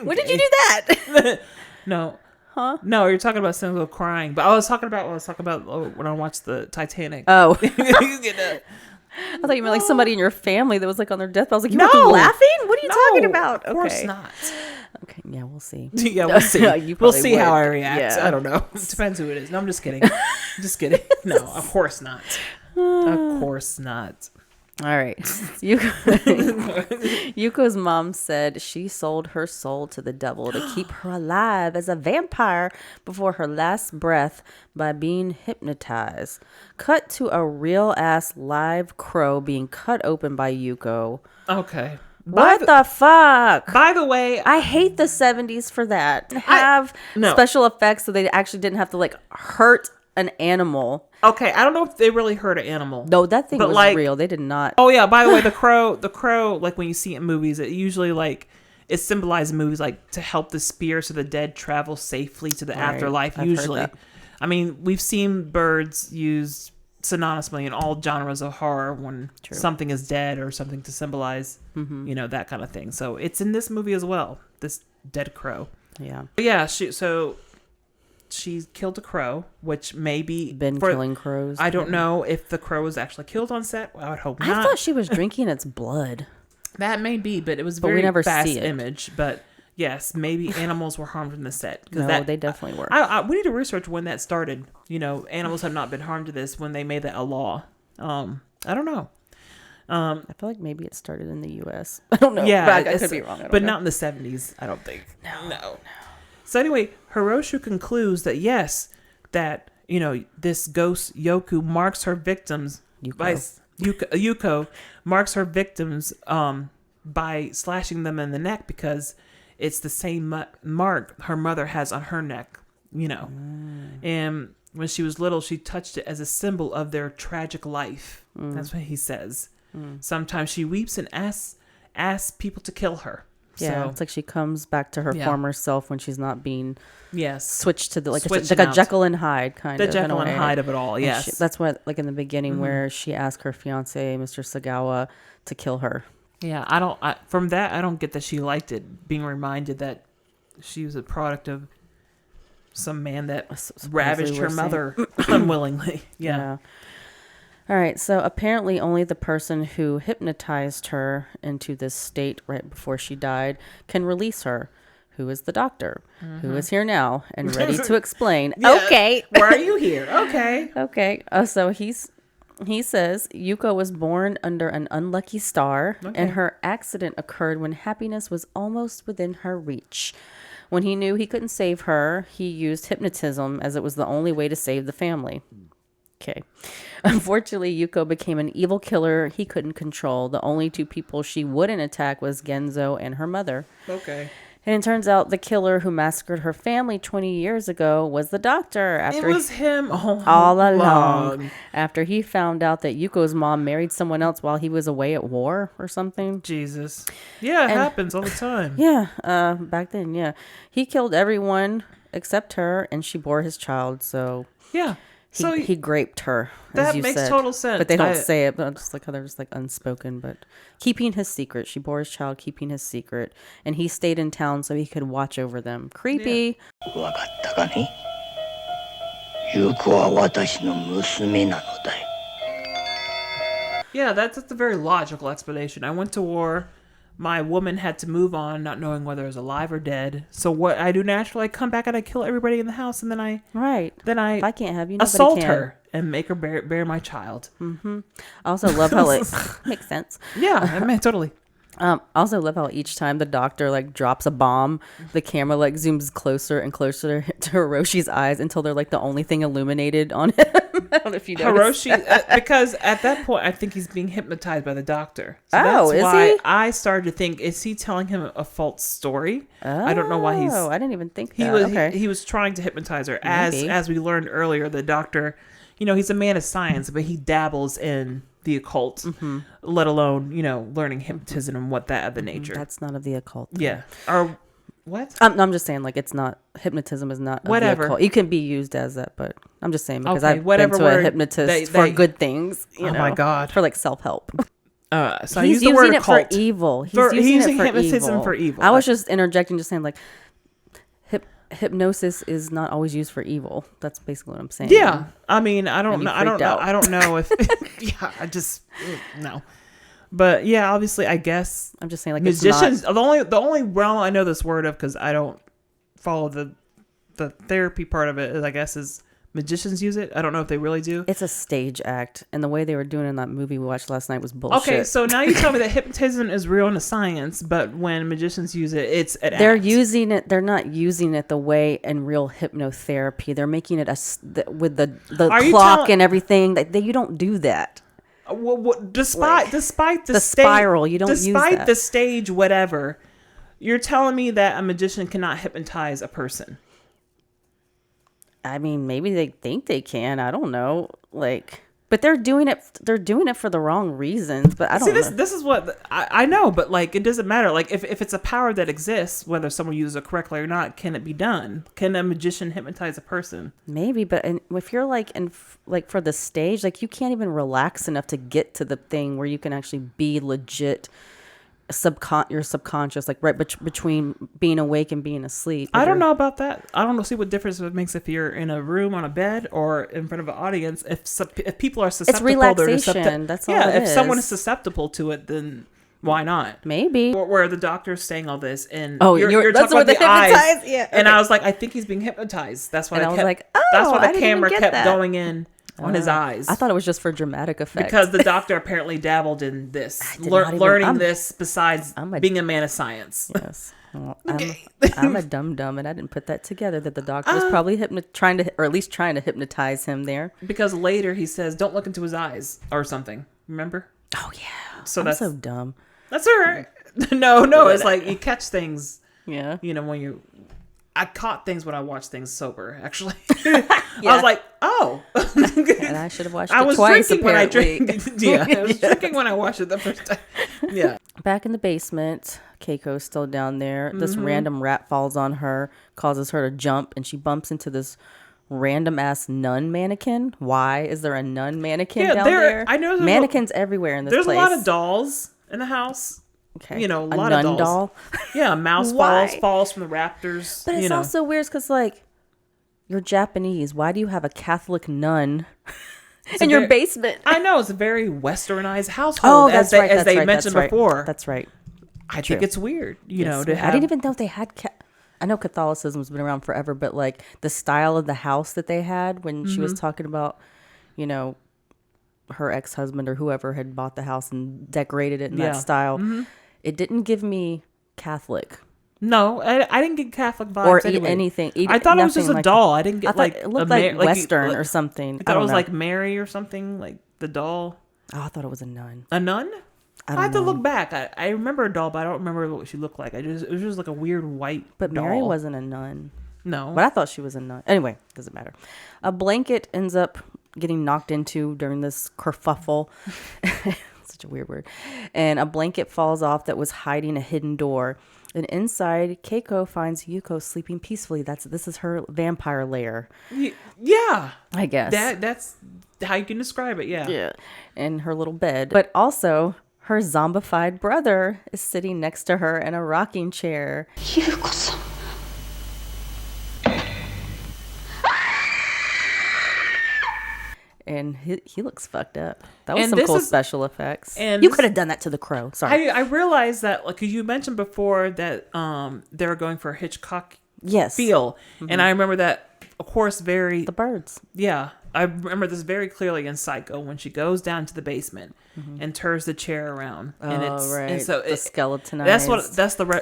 When did you do that? No. Huh? No, you're talking about Senzo crying. But I was talking about when I watched the Titanic. Oh. You know. I thought you meant like somebody in your family that was like on their deathbed. I was like, you No. were laughing? What are you talking about? Of course not. Okay, yeah, we'll see. Yeah, we'll see. You We'll probably see how would. I react. Yeah. I don't know. It depends who it is. No, I'm just kidding. Just kidding. No, of course not. Of course not. All right. Yuko's mom said she sold her soul to the devil to keep her alive as a vampire before her last breath by being hypnotized. Cut to a real ass live crow being cut open by Yuko. Okay. What the fuck? By the way, I hate the 70s for that. Have special effects so they actually didn't have to like hurt an animal. Okay, I don't know if they really hurt an animal. No, that thing was like, real. They did not. Oh yeah, by the way, the crow, like when you see it in movies, it usually like it symbolizes in movies like to help the spirits of the dead travel safely to the afterlife. I've usually, heard that. I mean, we've seen birds used synonymously in all genres of horror when something is dead or something to symbolize, you know, that kind of thing. So it's in this movie as well. This dead crow. Yeah. But yeah. She killed a crow, which maybe been killing crows. I don't know if the crow was actually killed on set. I would hope not. I thought she was drinking its blood. That may be, but it was But we very never fast see it. image. But yes, maybe animals were harmed in the set. No, they definitely were. We need to research when that started. You know, animals have not been harmed to this when they made that a law. I don't know. I feel like maybe it started in the U.S. I don't know. Yeah, but I could be wrong. But not in the 70s, I don't think. No. So anyway, Hiroshu concludes that yes, that, you know, this ghost Yoku marks her victims Yuko marks her victims by slashing them in the neck because it's the same mark her mother has on her neck, you know. And when she was little, she touched it as a symbol of their tragic life. That's what he says. Sometimes she weeps and asks people to kill her. Yeah, So, it's like she comes back to her former self when she's not being switched to the like a Jekyll and Hyde kind the of. Jekyll and Hyde of it all. And Yes, that's what like in the beginning where she asked her fiance Mr. Sagawa to kill her. Yeah, from that I don't get that she liked it, being reminded that she was a product of some man that ravaged her mother unwillingly. Yeah. All right, so apparently only the person who hypnotized her into this state right before she died can release her, who is the doctor, who is here now and ready to explain. Yeah. Okay. Why are you here? Okay. Okay. So he says Yuko was born under an unlucky star, and her accident occurred when happiness was almost within her reach. When he knew he couldn't save her, he used hypnotism as it was the only way to save the family. Okay. Unfortunately, Yuko became an evil killer he couldn't control. The only two people she wouldn't attack was Genzo and her mother. Okay. And it turns out the killer who massacred her family 20 years ago was the doctor. It was him all along. After he found out that Yuko's mom married someone else while he was away at war or something. Jesus. Yeah, it happens all the time. Yeah, back then, yeah. He killed everyone except her, and she bore his child, so... Yeah. He graped her, that as you makes said. total sense. But they don't say it, but I'm just like how they're just like unspoken. But keeping his secret. She bore his child, keeping his secret. And he stayed in town so he could watch over them. Creepy. Yeah, that's a very logical explanation. I went to war. my woman had to move on, not knowing whether it was alive or dead. So what I do naturally, I come back and I kill everybody in the house, and then I if I can't have you, nobody assault can. her and make her bear my child. I also love how it makes sense. Yeah, I mean, totally. I also love how each time the doctor like drops a bomb, the camera like zooms closer and closer to Hiroshi's eyes until they're like the only thing illuminated on him. I don't know if you noticed. Hiroshi, because at that point I think he's being hypnotized by the doctor. So Oh, that's is why he? I started to think, is he telling him a false story? I don't know why he's. Oh, I didn't even think He that. was Okay. he was trying to hypnotize her. Maybe. As we learned earlier, the doctor, he's a man of science, but he dabbles in the occult, let alone learning hypnotism and what that of the nature. That's not of the occult. Yeah. Or what? I'm just saying, like, it's not, hypnotism is not of Whatever. the occult. You can be used as that, but I'm just saying because Okay, I've whatever been to a word hypnotist they- for good things. Oh my God. For like self-help. So I He's use the word using it for occult. evil. He's He's using using it for hypnotism evil. for evil. I was just interjecting, just saying like, hypnosis is not always used for evil. That's basically what I'm saying. Yeah, I mean, I don't And you know. I don't freaked know. out. I don't know if. Yeah, I just no. But yeah, obviously, I guess I'm just saying like magicians. It's not, The only realm I know this word of, because I don't follow the therapy part of it, I guess, is magicians use it. I don't know if they really do. it's a stage act, and the way they were doing it in that movie we watched last night was bullshit. Okay, so now you tell me that hypnotism is real in a science, but when magicians use it, it's an They're act. using it. They're not using it the way in real hypnotherapy. They're making it with the Are you clock telling- and everything. That you don't do that. Despite the spiral, you don't use despite that. the stage, whatever. You're telling me that a magician cannot hypnotize a person. I mean, maybe they think they can. I don't know. Like, but they're doing it. They're doing it for the wrong reasons. But I don't know. This is what I know, but like, it doesn't matter. Like, if it's a power that exists, whether someone uses it correctly or not, can it be done? Can a magician hypnotize a person? Maybe, but if you're like for the stage, like you can't even relax enough to get to the thing where you can actually be legit. Your subconscious, like right between being awake and being asleep. I don't know about that. I don't see what difference it makes if you're in a room on a bed or in front of an audience. If people are susceptible, It's relaxation. That's all. Yeah, it if is. someone is susceptible to it, then why not? Maybe. Where the doctor's saying all this, and you're talking about the eyes, yeah. and okay. I was like, I think he's being hypnotized. That's why And I was like, oh, that's why I the didn't even camera get kept that. going in on his eyes. I thought it was just for dramatic effect. Because the doctor apparently dabbled in this, learning this besides being a man of science. Yes. Well, I'm a dum-dum, and I didn't put that together, that the doctor was probably trying to hypnotize him there. Because later he says, don't look into his eyes or something. Remember? Oh, yeah. So I'm so dumb. That's all right. No, it's like you catch things. Yeah. When I caught things when I watched things sober, actually. I was like, oh. And I should have watched I it was twice, drinking when I apparently. drank. Yeah, I was drinking when I watched it the first time. Yeah. Back in the basement, Keiko's still down there. This random rat falls on her, causes her to jump, and she bumps into this random ass nun mannequin. Why is there a nun mannequin down there? I know mannequins everywhere in this place. There's a lot of dolls in the house. Okay. A lot nun of dolls. Doll? Yeah, a mouse falls from the rafters. But it's also weird because, like, you're Japanese. Why do you have a Catholic nun in your basement? I know, it's a very westernized household, as they mentioned before. That's right. I think it's weird, to have... I didn't even know they had... I know Catholicism's been around forever, but, like, the style of the house that they had when she was talking about, her ex-husband or whoever had bought the house and decorated it in that style, it didn't give me Catholic. No, I didn't get Catholic vibes or anyway. anything. I thought it was just a doll. I didn't get it looked like Western or something. I thought it was like Mary or something, like the doll. Oh, I thought it was a nun. A nun? I have to look back. I remember a doll, but I don't remember what she looked like. It was just like a weird white But doll. Mary wasn't a nun. No. But I thought she was a nun. Anyway, doesn't matter. A blanket ends up getting knocked into during this kerfuffle. Such a weird word. And a blanket falls off that was hiding a hidden door. And inside, Keiko finds Yuko sleeping peacefully. This is her vampire lair. Yeah. I guess. That's how you can describe it, yeah. Yeah. In her little bed. But also, her zombified brother is sitting next to her in a rocking chair. Yuko-san. And he looks fucked up. That was And some this cool is- special effects. and You this- could have done that to the crow. Sorry. I realized that, like, you mentioned before that they were going for a Hitchcock Yes. feel. And I remember that, of course, very... The birds. Yeah. I remember this very clearly in Psycho when she goes down to the basement and turns the chair around. And right. And so the skeletonized.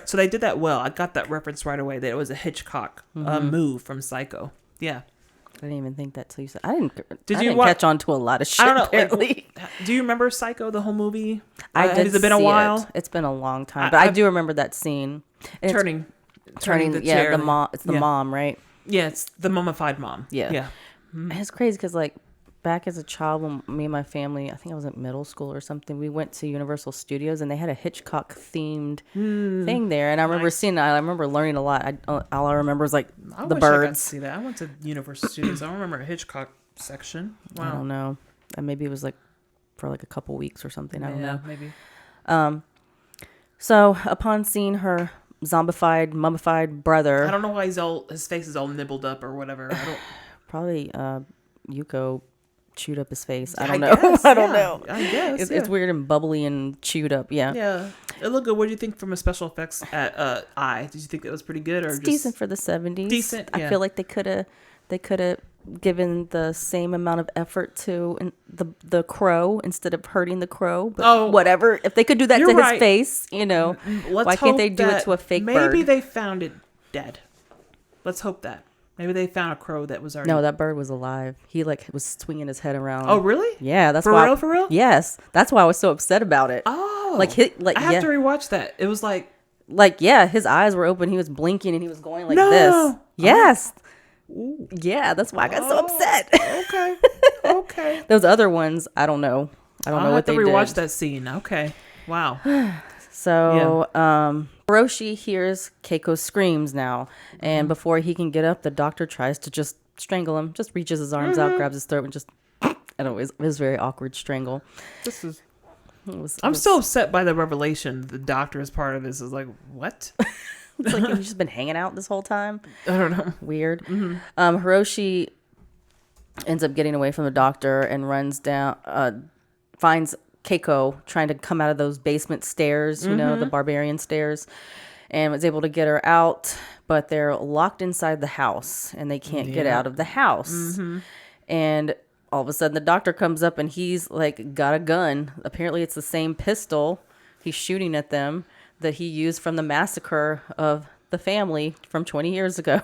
So they did that well. I got that reference right away that it was a Hitchcock move from Psycho. Yeah. I didn't even think that till you said. I didn't you catch on to a lot of shit. I don't know. Apparently. Do you remember Psycho, the whole movie? I did. Has it been a see while? It's been a long time, but I do remember that scene. And Turning the yeah, chair. the mom. It's the mom, right? Yeah, it's the mummified mom. Yeah. Yeah. And it's crazy because, like, back as a child, when me and my family, I think I was at middle school or something, we went to Universal Studios and they had a Hitchcock themed thing there. And I remember seeing it. I remember learning a lot. All I remember is, like, I the wish I got to birds. see that. I went to Universal Studios. I don't remember a Hitchcock section. Wow. I don't know. And maybe it was, like, for, like, a couple weeks or something. I don't know. Maybe. So, upon seeing her zombified, mummified brother... I don't know why his face is all nibbled up or whatever. I don't... Probably Yuko chewed up his face. I I don't know. guess, I don't yeah. know. I guess, It's yeah. weird and bubbly and chewed up. Yeah. Yeah. It looked good. What do you think from a special effects at Eye? Did you think that was pretty good or It's just decent for the 70s. Decent, yeah. I feel like they could have given the same amount of effort to the crow instead of hurting the crow. But whatever. If they could do that to You're his right. face, why can't they do it to a fake bird? Maybe they found it dead. Let's hope that. Maybe they found a crow that was already... No, that bird was alive. He was swinging his head around. Oh, really? Yeah, that's For why. real, for real? Yes, that's why I was so upset about it. Oh. I have to rewatch that. It was like... his eyes were open. He was blinking and he was going like No. this. Yes. Yeah, that's why I got so upset. Okay. Okay. Those other ones, I don't know. I don't know what they did. I'll have to rewatch that scene. Okay. Wow. So, Hiroshi hears Keiko's screams now. And before he can get up, the doctor tries to just strangle him. Just reaches his arms out, grabs his throat, and just... I don't know. It was very awkward strangle. I'm still upset by the revelation the doctor is part of this. Is like, what? It's like he's just been hanging out this whole time. I don't know. Weird. Hiroshi ends up getting away from the doctor and runs down, finds Keiko trying to come out of those basement stairs, the barbarian stairs, and was able to get her out, but they're locked inside the house and they can't get out of the house. And all of a sudden the doctor comes up and he's like got a gun. Apparently it's the same pistol he's shooting at them that he used from the massacre of the family from 20 years ago.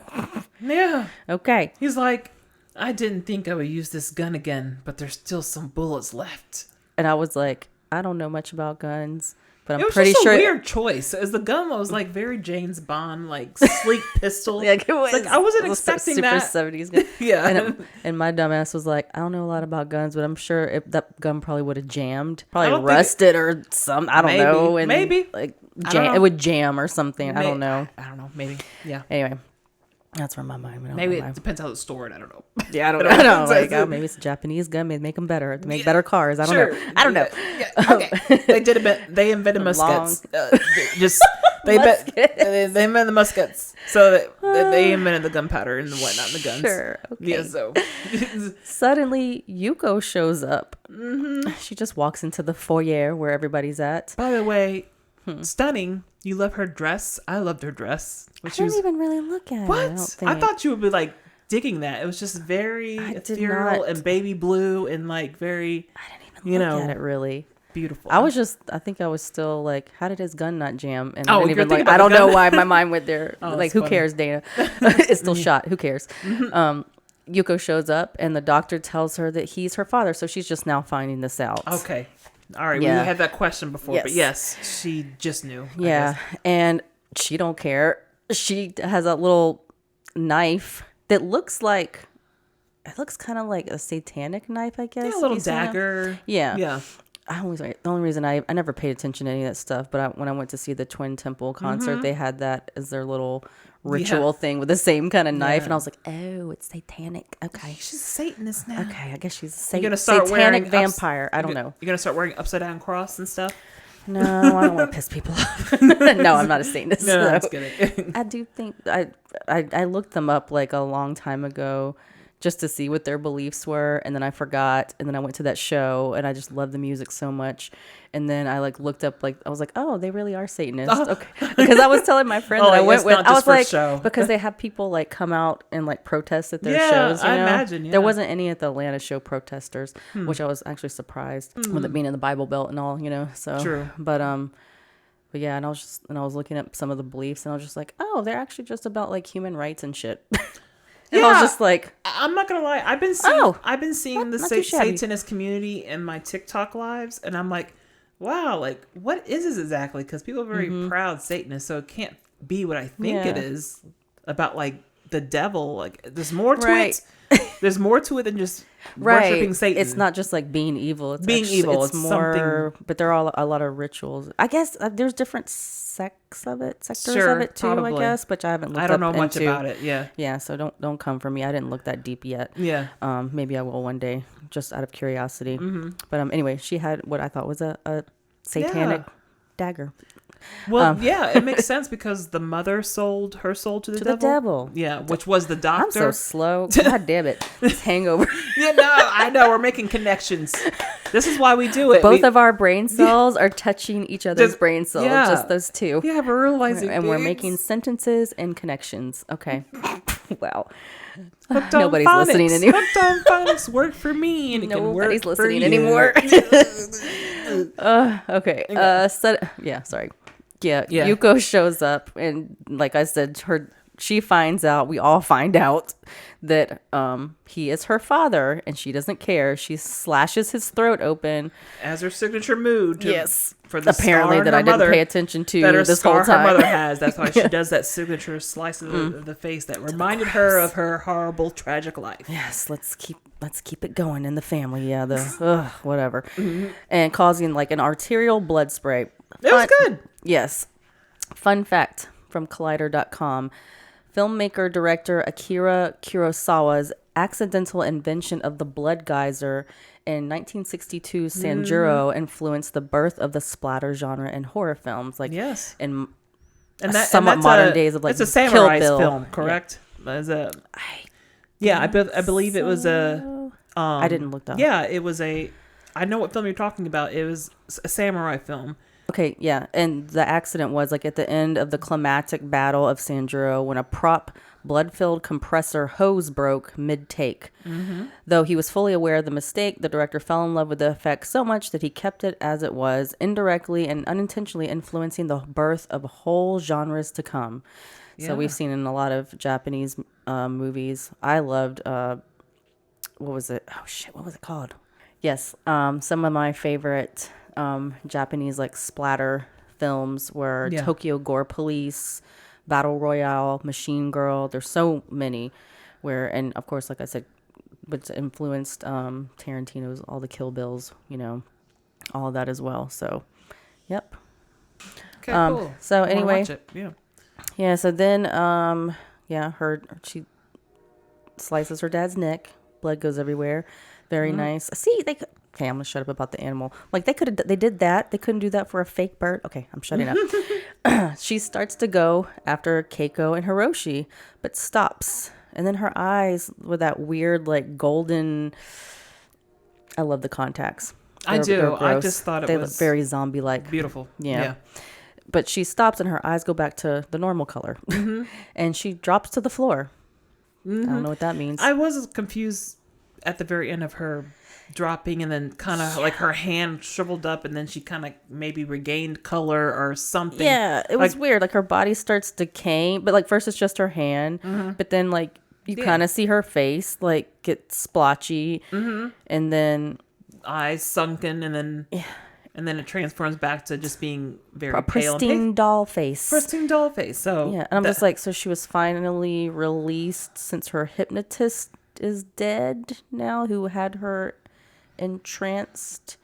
Yeah. Okay. He's like, I didn't think I would use this gun again, but there's still some bullets left. And I was like, I don't know much about guns, but It I'm was pretty just sure a weird choice. As the gun was like very James Bond, like sleek pistol. Like it was Like I wasn't it was expecting super that. 70s gun. Yeah. And my dumbass was like, I don't know a lot about guns, but I'm sure if that gun probably would have jammed, probably don't think rusted or some. I don't Maybe. know. And Maybe. like I don't know. it would jam or something. I don't know. I don't know. Maybe. Yeah. Anyway, that's where my mind went. Maybe it depends how it's stored. I don't know. Yeah, I don't know. Like, maybe it's a Japanese gun. Maybe make them better. They make better cars. I don't know. I don't know. Yeah. Okay. They invented muskets. They invented the muskets. So they invented the gunpowder and the whatnot and the guns. Sure. Okay. Yeah. So Suddenly, Yuko shows up. She just walks into the foyer where everybody's at. by the way, stunning. You love her dress. I loved her dress. I didn't even really look at it. What? I don't think. I thought you would be like digging that. It was just very ethereal and baby blue and like very. I didn't even look at it really. Beautiful. I think I was still like, how did his gun not jam? And I Oh, didn't you're even thinking like, I about don't the know gun? why my mind went there. Oh, Like, that's who funny. cares, Dana? It's still shot. Who cares? Yuko shows up and the doctor tells her that he's her father. So she's just now finding this out. Okay. All right. Yeah. We had that question before, but yes, she just knew. I Yeah. guess. And she don't care. She has a little knife that looks like, it looks kind of like a satanic knife, I guess. Yeah, a little You've seen it? dagger. Yeah. Yeah. The only reason I never paid attention to any of that stuff, but when I went to see the Twin Temple concert, they had that as their little ritual thing with the same kind of knife, and I was like, oh, it's satanic. Okay, She's a Satanist now. okay, I guess she's a You're gonna start satanic wearing vampire. I don't know. You're gonna start wearing upside down cross and stuff. No, I don't want to piss people off. No, I'm not a Satanist. No, though. I'm just kidding. I do think I looked them up like a long time ago, just to see what their beliefs were. And then I forgot. And then I went to that show and I just loved the music so much. And then I like looked up, like, I was like, oh, they really are Satanists. Okay. Because I was telling my friend that I went with, I was like, because they have people like come out and like protest at their shows. You know? I imagine. Yeah. There wasn't any at the Atlanta show protesters, which I was actually surprised with it being in the Bible Belt and all, you know. So true. But yeah, and I was looking up some of the beliefs and I was just like, oh, they're actually just about like human rights and shit. And I was just like, I'm not gonna lie, I've been seeing the Satanist community in my TikTok lives, and I'm like, wow, like what is this exactly? Because people are very proud Satanists, so it can't be what I think it is about like the devil. Like there's more to it. There's more to it than just worshiping Satan. It's not just like being evil. It's being evil. It's more, but there are a lot of rituals. I guess there's different sectors of it too. Probably. I guess, but I haven't looked. I don't know much about it. Yeah. Yeah. So don't come for me. I didn't look that deep yet. Yeah. Maybe I will one day, just out of curiosity. But anyway, she had what I thought was a satanic dagger. Well, it makes sense because the mother sold her soul to the devil. Yeah, which was the doctor. I'm so slow. God damn it. This hangover. I know. We're making connections. This is why we do it. Both of our brain cells are touching each other's brain cells. Yeah. Just those two. Yeah, we're realizing and we're making sentences and connections. Okay. Wow. Nobody's listening anymore. Hooked on phonics work for me, and nobody's listening anymore. Okay. Sorry. Yeah. Yuko shows up, and like I said, she finds out. We all find out that he is her father, and she doesn't care. She slashes his throat open as her signature mood. For the apparently that I didn't pay attention to this whole time. Her mother has. That's why she does that signature slice of the face that reminded her of her horrible, tragic life. Yes, let's keep it going in the family. Yeah, whatever, and causing like an arterial blood spray. It was good. Yes. Fun fact from Collider.com. Filmmaker director Akira Kurosawa's accidental invention of the blood geyser in 1962 Sanjuro influenced the birth of the splatter genre in horror films. Like in somewhat modern days of like it's a samurai film, correct? I believe it was a. I didn't look up. Yeah, it was a. I know what film you're talking about. It was a samurai film. Okay, yeah, and the accident was like at the end of the climactic battle of Sanjuro when a prop blood-filled compressor hose broke mid-take. Though he was fully aware of the mistake, the director fell in love with the effect so much that he kept it as it was, indirectly and unintentionally influencing the birth of whole genres to come. Yeah. So we've seen in a lot of Japanese movies. I loved, what was it? Oh, shit, what was it called? Yes, some of my favorite Japanese like splatter films were Tokyo Gore Police, Battle Royale, Machine Girl. There's so many and of course, like I said, what's influenced Tarantino's all the Kill Bills, you know, all of that as well. So, yep. Okay, cool. So anyway, watch it. yeah. So then, she slices her dad's neck. Blood goes everywhere. Very nice. See, okay, I'm gonna shut up about the animal. Like they did that. They couldn't do that for a fake bird. Okay, I'm shutting up. She starts to go after Keiko and Hiroshi, but stops. And then her eyes with that weird like golden. I love the contacts. I do. I just thought they look very zombie-like. Beautiful. Yeah. But she stops and her eyes go back to the normal color, and she drops to the floor. I don't know what that means. I was confused at the very end of her dropping, and then kind of like her hand shriveled up, and then she kind of maybe regained color or something. Yeah, it was weird. Like her body starts decaying, but like first it's just her hand, but then like you kind of see her face like get splotchy, and then eyes sunken, and then and then it transforms back to just being very a pristine doll face. Pristine doll face. So yeah, and I'm just like, so she was finally released since her hypnotist is dead now, who had her entranced.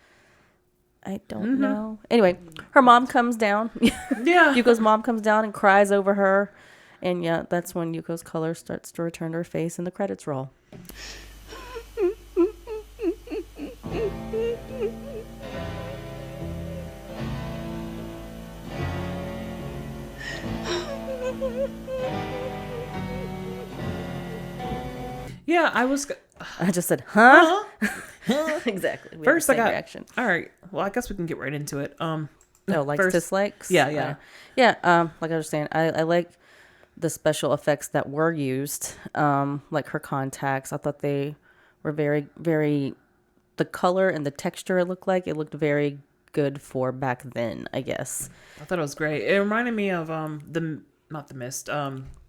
I don't know. Anyway, her mom comes down. Yeah. Yuko's mom comes down and cries over her. And yeah, that's when Yuko's color starts to return to her face and the credits roll. Yeah, I was. I just said, huh? Exactly. We First, had I the same got reaction. All right. Well, I guess we can get right into it. No, likes, first, dislikes. Yeah. Like I was saying, I like the special effects that were used. Like her contacts. I thought they were very, very. The color and the texture it looked very good for back then, I guess. I thought it was great. It reminded me of not the Mist,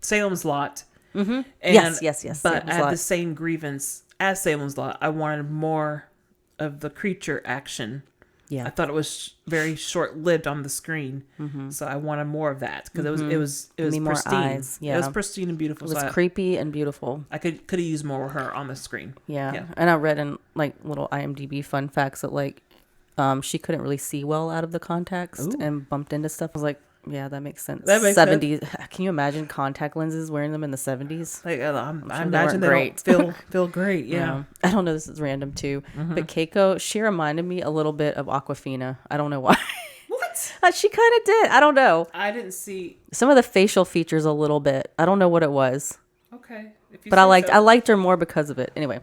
Salem's Lot. Mm-hmm. And, Yes. But I had the same grievance as Salem's Lot. I wanted more of the creature action. Yeah, I thought it was very short-lived on the screen, so I wanted more of that because it was more pristine. eyes. Yeah, it was pristine and beautiful. It was creepy and beautiful. I could have used more of her on the screen. Yeah, and I read in like little IMDb fun facts that like she couldn't really see well out of the contacts and bumped into stuff. I was like, yeah, that makes sense. That makes 70s. Can you imagine contact lenses wearing them in the 70s? Like, I sure imagine they great. don't feel great. Yeah. I don't know. This is random too, but Keiko, she reminded me a little bit of Awkwafina. I don't know why. What? She kind of did. I don't know. I didn't see. Some of the facial features a little bit. I don't know what it was. Okay. But I liked her more because of it. Anyway.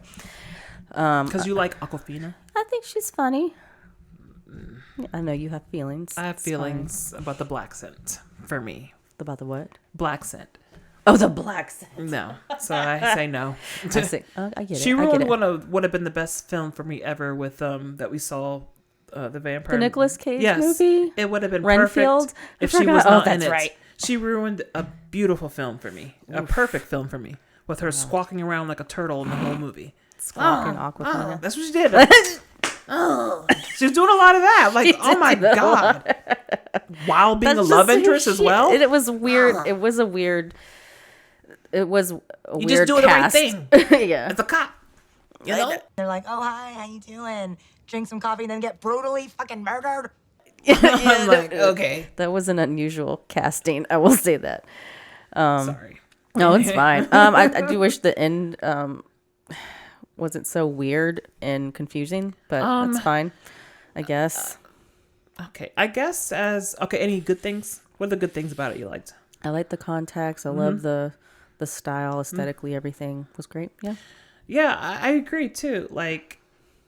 Because you like Awkwafina? I think she's funny. I know you have feelings. I have feelings about the black scent for me. About the what? Black scent. Oh, the black scent. No. So I say no. I get it. She ruined what would have been the best film for me ever with that we saw the vampire. The Nicolas Cage yes. movie? It would have been Renfield? perfect if she was not in it. Right. She ruined a beautiful film for me. A perfect film for me. With her squawking around like a turtle in the whole movie. Squawking Awkwafina. That's what she did. She was doing a lot of that. Like, oh my God. While being a love interest as well. And it was weird. It was a weird. It was a you weird just do cast. the right thing. Yeah. It's a cop. You know? They're like, oh, hi, how you doing? Drink some coffee and then get brutally fucking murdered. I'm like, okay. That was an unusual casting. I will say that. Sorry. No, it's fine. I do wish the end wasn't so weird and confusing, but that's fine, I guess. Okay. I guess any good things? What are the good things about it you liked? I like the contacts. I love the style, aesthetically, everything was great. Yeah. Yeah, I agree too. Like,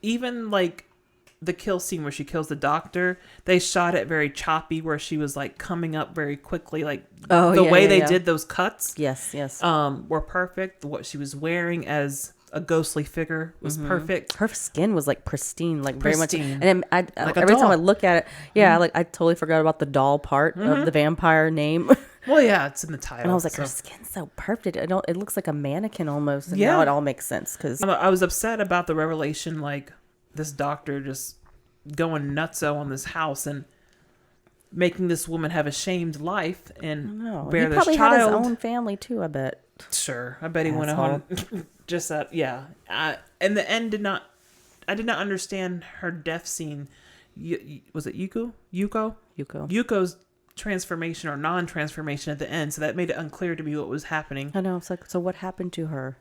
even like the kill scene where she kills the doctor, they shot it very choppy where she was like coming up very quickly. Like the way they did those cuts. Yes. Were perfect. What she was wearing as a ghostly figure was perfect. Her skin was like pristine, like very much. Pristine. And I Like every a time I doll. look at it, I totally forgot about the doll part of the vampire name. Well, yeah, it's in the title. And I was like, so. her skin's so perfect. It looks like a mannequin almost. And Yeah. now it all makes sense because I was upset about the revelation, like this doctor just going nutso on this house and making this woman have a shamed life and bear he this probably child. had his own family too. I bet. Sure, I bet he went home. Just that, yeah. In the end, I did not understand her death scene. Was it Yuko? Yuko's transformation or non-transformation at the end, so that made it unclear to me what was happening. I know. It's like, so what happened to her?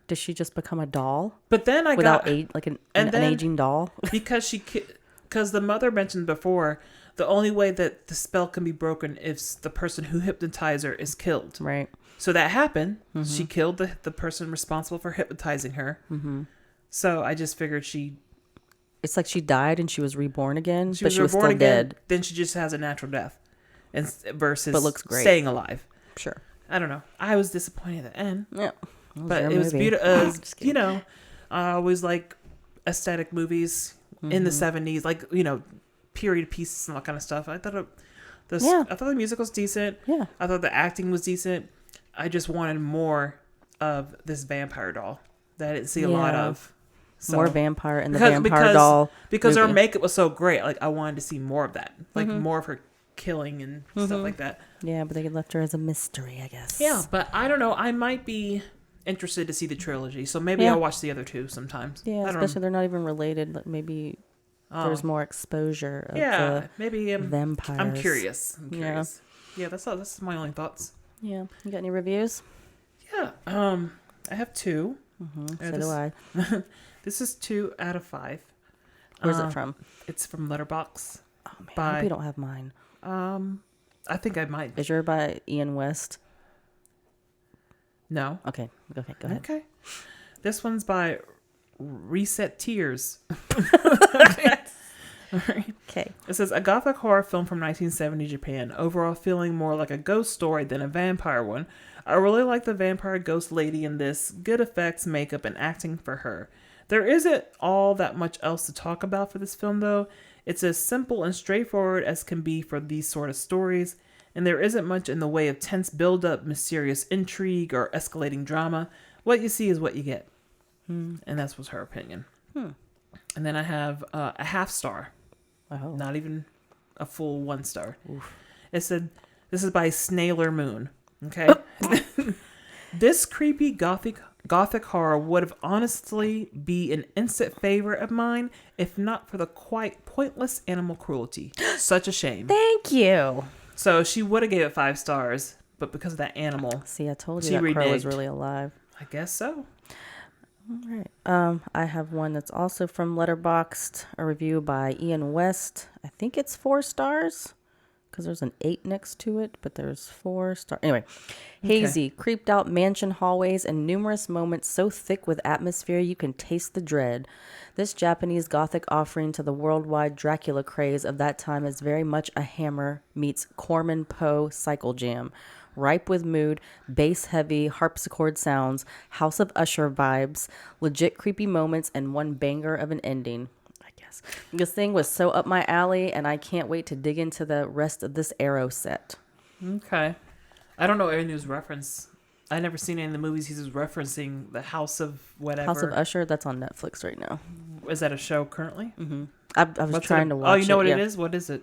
Did she just become a doll? But then an aging doll? because the mother mentioned before, the only way that the spell can be broken is the person who hypnotized her is killed. Right. So that happened. She killed the person responsible for hypnotizing her. So I just figured it's like she died and she was reborn again, but she was still again, dead. Then she just has a natural death, versus but looks great. Staying alive. Sure. I don't know. I was disappointed at the end. Yeah. But it was beautiful. You know, I always like aesthetic movies in the 70s, like, you know, period pieces and that kind of stuff. I thought the music was decent. Yeah. I thought the acting was decent. I just wanted more of this vampire doll that I didn't see a lot of. So, more vampire and the vampire doll. Because her makeup was so great. Like, I wanted to see more of that. Like, more of her killing and stuff like that. Yeah, but they left her as a mystery, I guess. Yeah, but I don't know. I might be interested to see the trilogy. So maybe I'll watch the other two sometimes. Yeah, especially they're not even related. Like maybe there's more exposure of the maybe vampires. I'm curious. Yeah, that's my only thoughts. Yeah. You got any reviews? Yeah. I have 2. So do I. This is 2 out of 5. Where's it from? It's from Letterboxd. Oh man, I hope you don't have mine. I think I might. Is yours by Ian West? No. Okay. Go ahead. Okay. This one's by Reset Tears. Okay. It says, a gothic horror film from 1970 Japan, overall feeling more like a ghost story than a vampire one. I really like the vampire ghost lady in this. Good effects, makeup, and acting for her. There isn't all that much else to talk about for this film, though. It's as simple and straightforward as can be for these sort of stories, and there isn't much in the way of tense build-up, mysterious intrigue, or escalating drama. What you see is what you get. And that was her opinion. And then I have a half star. Oh. Not even a full 1 star. Oof. It said, this is by Snailer Moon. Okay? This creepy gothic horror would have honestly be an instant favorite of mine if not for the quite pointless animal cruelty. Such a shame. Thank you. So she would have gave it 5 stars, but because of that animal. See, I told you she that crow was reneged. really alive. I guess so. All right. I have one that's also from Letterboxd, a review by Ian West. I think it's 4 stars because there's an 8 next to it, but there's 4 stars. Anyway, hazy, creeped out mansion hallways and numerous moments so thick with atmosphere you can taste the dread. This Japanese gothic offering to the worldwide Dracula craze of that time is very much a Hammer meets Corman Poe cycle jam. Ripe with mood, bass-heavy harpsichord sounds, House of Usher vibes, legit creepy moments, and one banger of an ending, I guess. This thing was so up my alley, and I can't wait to dig into the rest of this Arrow set. Okay. I don't know any of his reference. I never seen any of the movies he's referencing. The House of whatever. House of Usher, that's on Netflix right now. Is that a show currently? Mm-hmm. I was trying to watch it. Oh, you know what yeah. it is? What is it?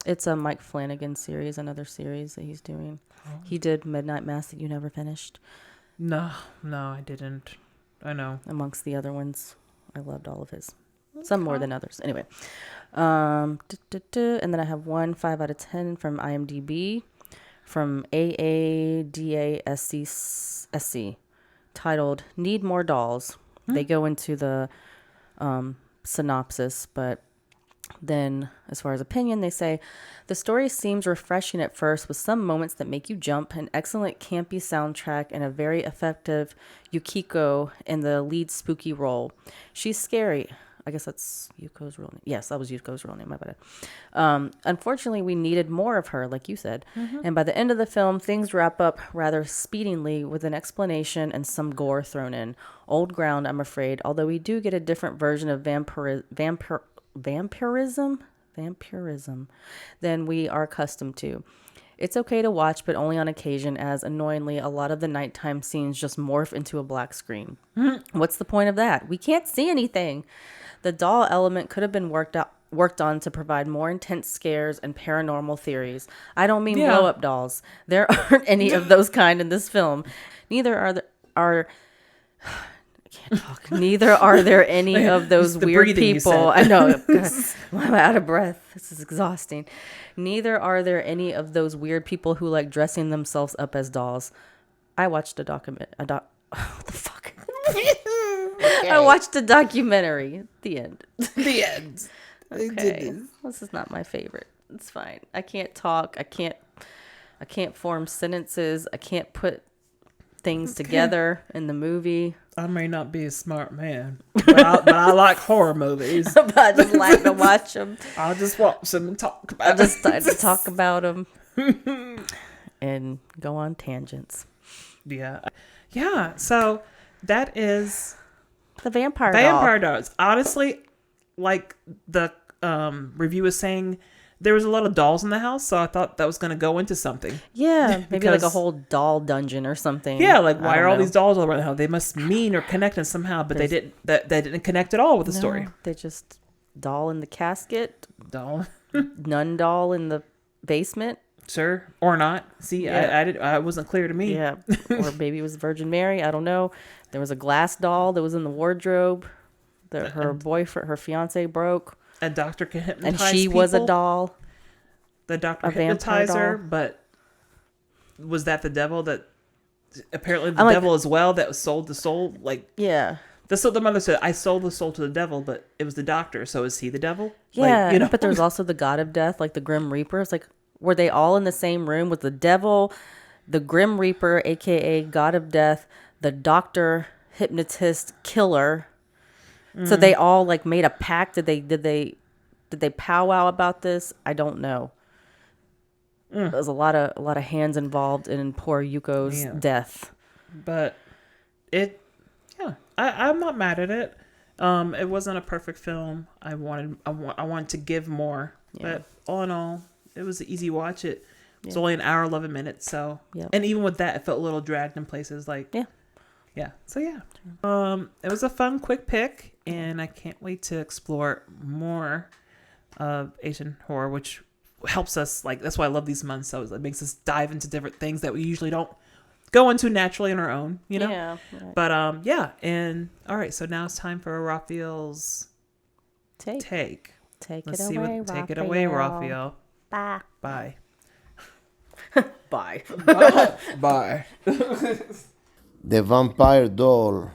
It's a Mike Flanagan series, another series that he's doing. Oh. He did Midnight Mass that you never finished. No, I didn't. I know. Amongst the other ones, I loved all of his. Okay. Some more than others. Anyway. And then I have 5 out of 10 from IMDb from AADASC titled Need More Dolls. They go into the synopsis, but then, as far as opinion, they say, the story seems refreshing at first with some moments that make you jump, an excellent campy soundtrack, and a very effective Yukiko in the lead spooky role. She's scary. I guess that's Yuko's real name. Yes, that was Yuko's real name. My bad. Unfortunately, we needed more of her, like you said. Mm-hmm. And by the end of the film, things wrap up rather speedily with an explanation and some gore thrown in. Old ground, I'm afraid, although we do get a different version of vampirism than we are accustomed to. It's okay to watch, but only on occasion, as annoyingly a lot of the nighttime scenes just morph into a black screen. What's the point of that? We can't see anything. The doll element could have been worked on to provide more intense scares and paranormal theories. I don't mean blow up dolls. There aren't any of those kind in this film. Neither are Neither are there any of those weird people. I know. I'm out of breath. This is exhausting. Neither are there any of those weird people who like dressing themselves up as dolls. I watched what the fuck? Okay. I watched a documentary. The end. The end. Okay. This is not my favorite. It's fine. I can't talk. I can't form sentences. I can't put things together in the movie. I may not be a smart man, but I like horror movies. But I just like to watch them. I'll just watch them and talk about them. I just like to talk about them and go on tangents. Yeah. So that is the vampire dolls. Honestly, like the review was saying, there was a lot of dolls in the house, so I thought that was going to go into something. Yeah, maybe like a whole doll dungeon or something. Yeah, like why are all these dolls all around the house? They must mean or connect in somehow, but they didn't. They didn't connect at all with the story. They just doll in the casket, doll, nun doll in the basement. Sure, or not. See, yeah. I wasn't clear to me. Yeah, or maybe it was Virgin Mary. I don't know. There was a glass doll that was in the wardrobe that her fiance broke. A doctor can hypnotize and she people. Was a doll. The doctor hypnotized her, but was that the devil? That apparently the devil as well that sold the soul. Like the mother said, I sold the soul to the devil, but it was the doctor. So is he the devil? Yeah, like, but there's also the god of death, like the Grim Reaper. It's like, were they all in the same room with the devil, the Grim Reaper, aka God of Death, the doctor, hypnotist killer. So they all like made a pact. Did they powwow about this? I don't know. There's a lot of hands involved in poor Yuko's death. But I'm not mad at it. It wasn't a perfect film. I wanted to give more, but all in all, it was an easy watch. It was only an hour 11 minutes, so and even with that, it felt a little dragged in places. Like so it was a fun, quick pick, and I can't wait to explore more of Asian horror, which helps us. Like that's why I love these months. So it makes us dive into different things that we usually don't go into naturally on our own, you know? Yeah. Right. But and all right, so now it's time for Raphael's take. Take Let's it see away, what take it away, Raphael. Bye. Bye. Bye. Bye. The vampire doll.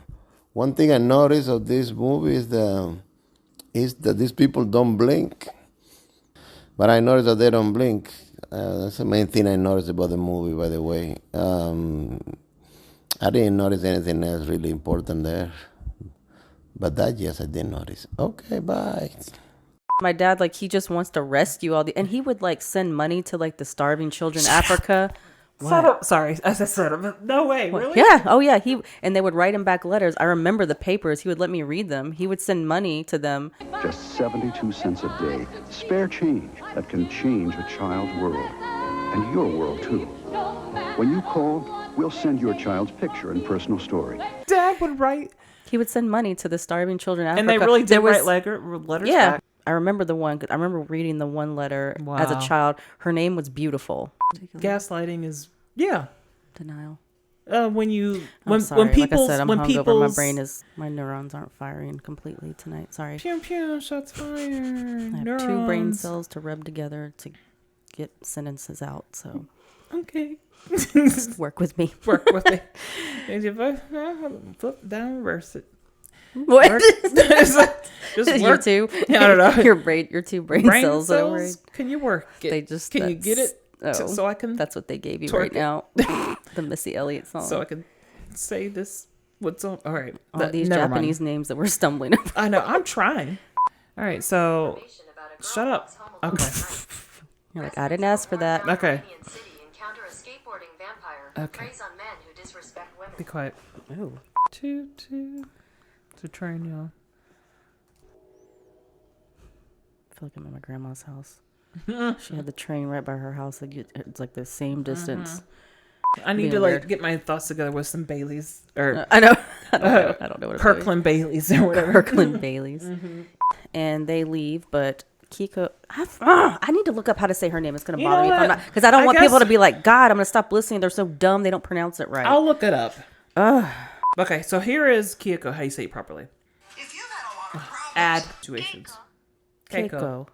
One thing I noticed of this movie is that these people don't blink. But I noticed that they don't blink. That's the main thing I noticed about the movie, by the way. I didn't notice anything else really important there. But that, yes, I did notice. Okay, bye. My dad, like, he just wants to rescue and he would, like, send money to, like, the starving children in Africa. Shut up. Sorry, as I said, no way, really? Yeah, oh yeah, and they would write him back letters. I remember the papers. He would let me read them. He would send money to them. Just 72 cents a day. Spare change that can change a child's world. And your world, too. When you call, we'll send your child's picture and personal story. Dad would write. He would send money to the starving children in Africa. And they really did write letters yeah, back. I remember the one. I remember reading the one letter as a child. Her name was Beautiful. Gaslighting is denial. When sorry. people like I said, I'm when hungover. My neurons aren't firing completely tonight. Sorry. Pew pew, shots fired. I have 2 brain cells to rub together to get sentences out. So okay, just work with me. Work with me. Flip down, reverse it. What? Just work. You two. I don't know. Your 2 brain cells. Can you work it? Can you get it? So I can. That's what they gave you right now. The Missy Elliott song. So I can say this. What's on? All right. All these Japanese names that we're stumbling over. I know. I'm trying. All right. So shut up. Okay. You're like, I didn't ask for that. Okay. Okay. Be quiet. Ooh. To train y'all. I feel like I'm at my grandma's house. She had the train right by her house. Like it's like the same distance. I need to get my thoughts together with some Baileys or I know. I don't know what Kirkland Baileys or whatever. Kirkland Baileys. And they leave, but Kiko, I need to look up how to say her name. It's gonna bother me if I'm not, because I don't want people to be like, God, I'm gonna stop listening. They're so dumb. They don't pronounce it right. I'll look it up. Okay, so here is Kyoko. How you say it properly? If you've had a lot of problems, add situations. Keiko.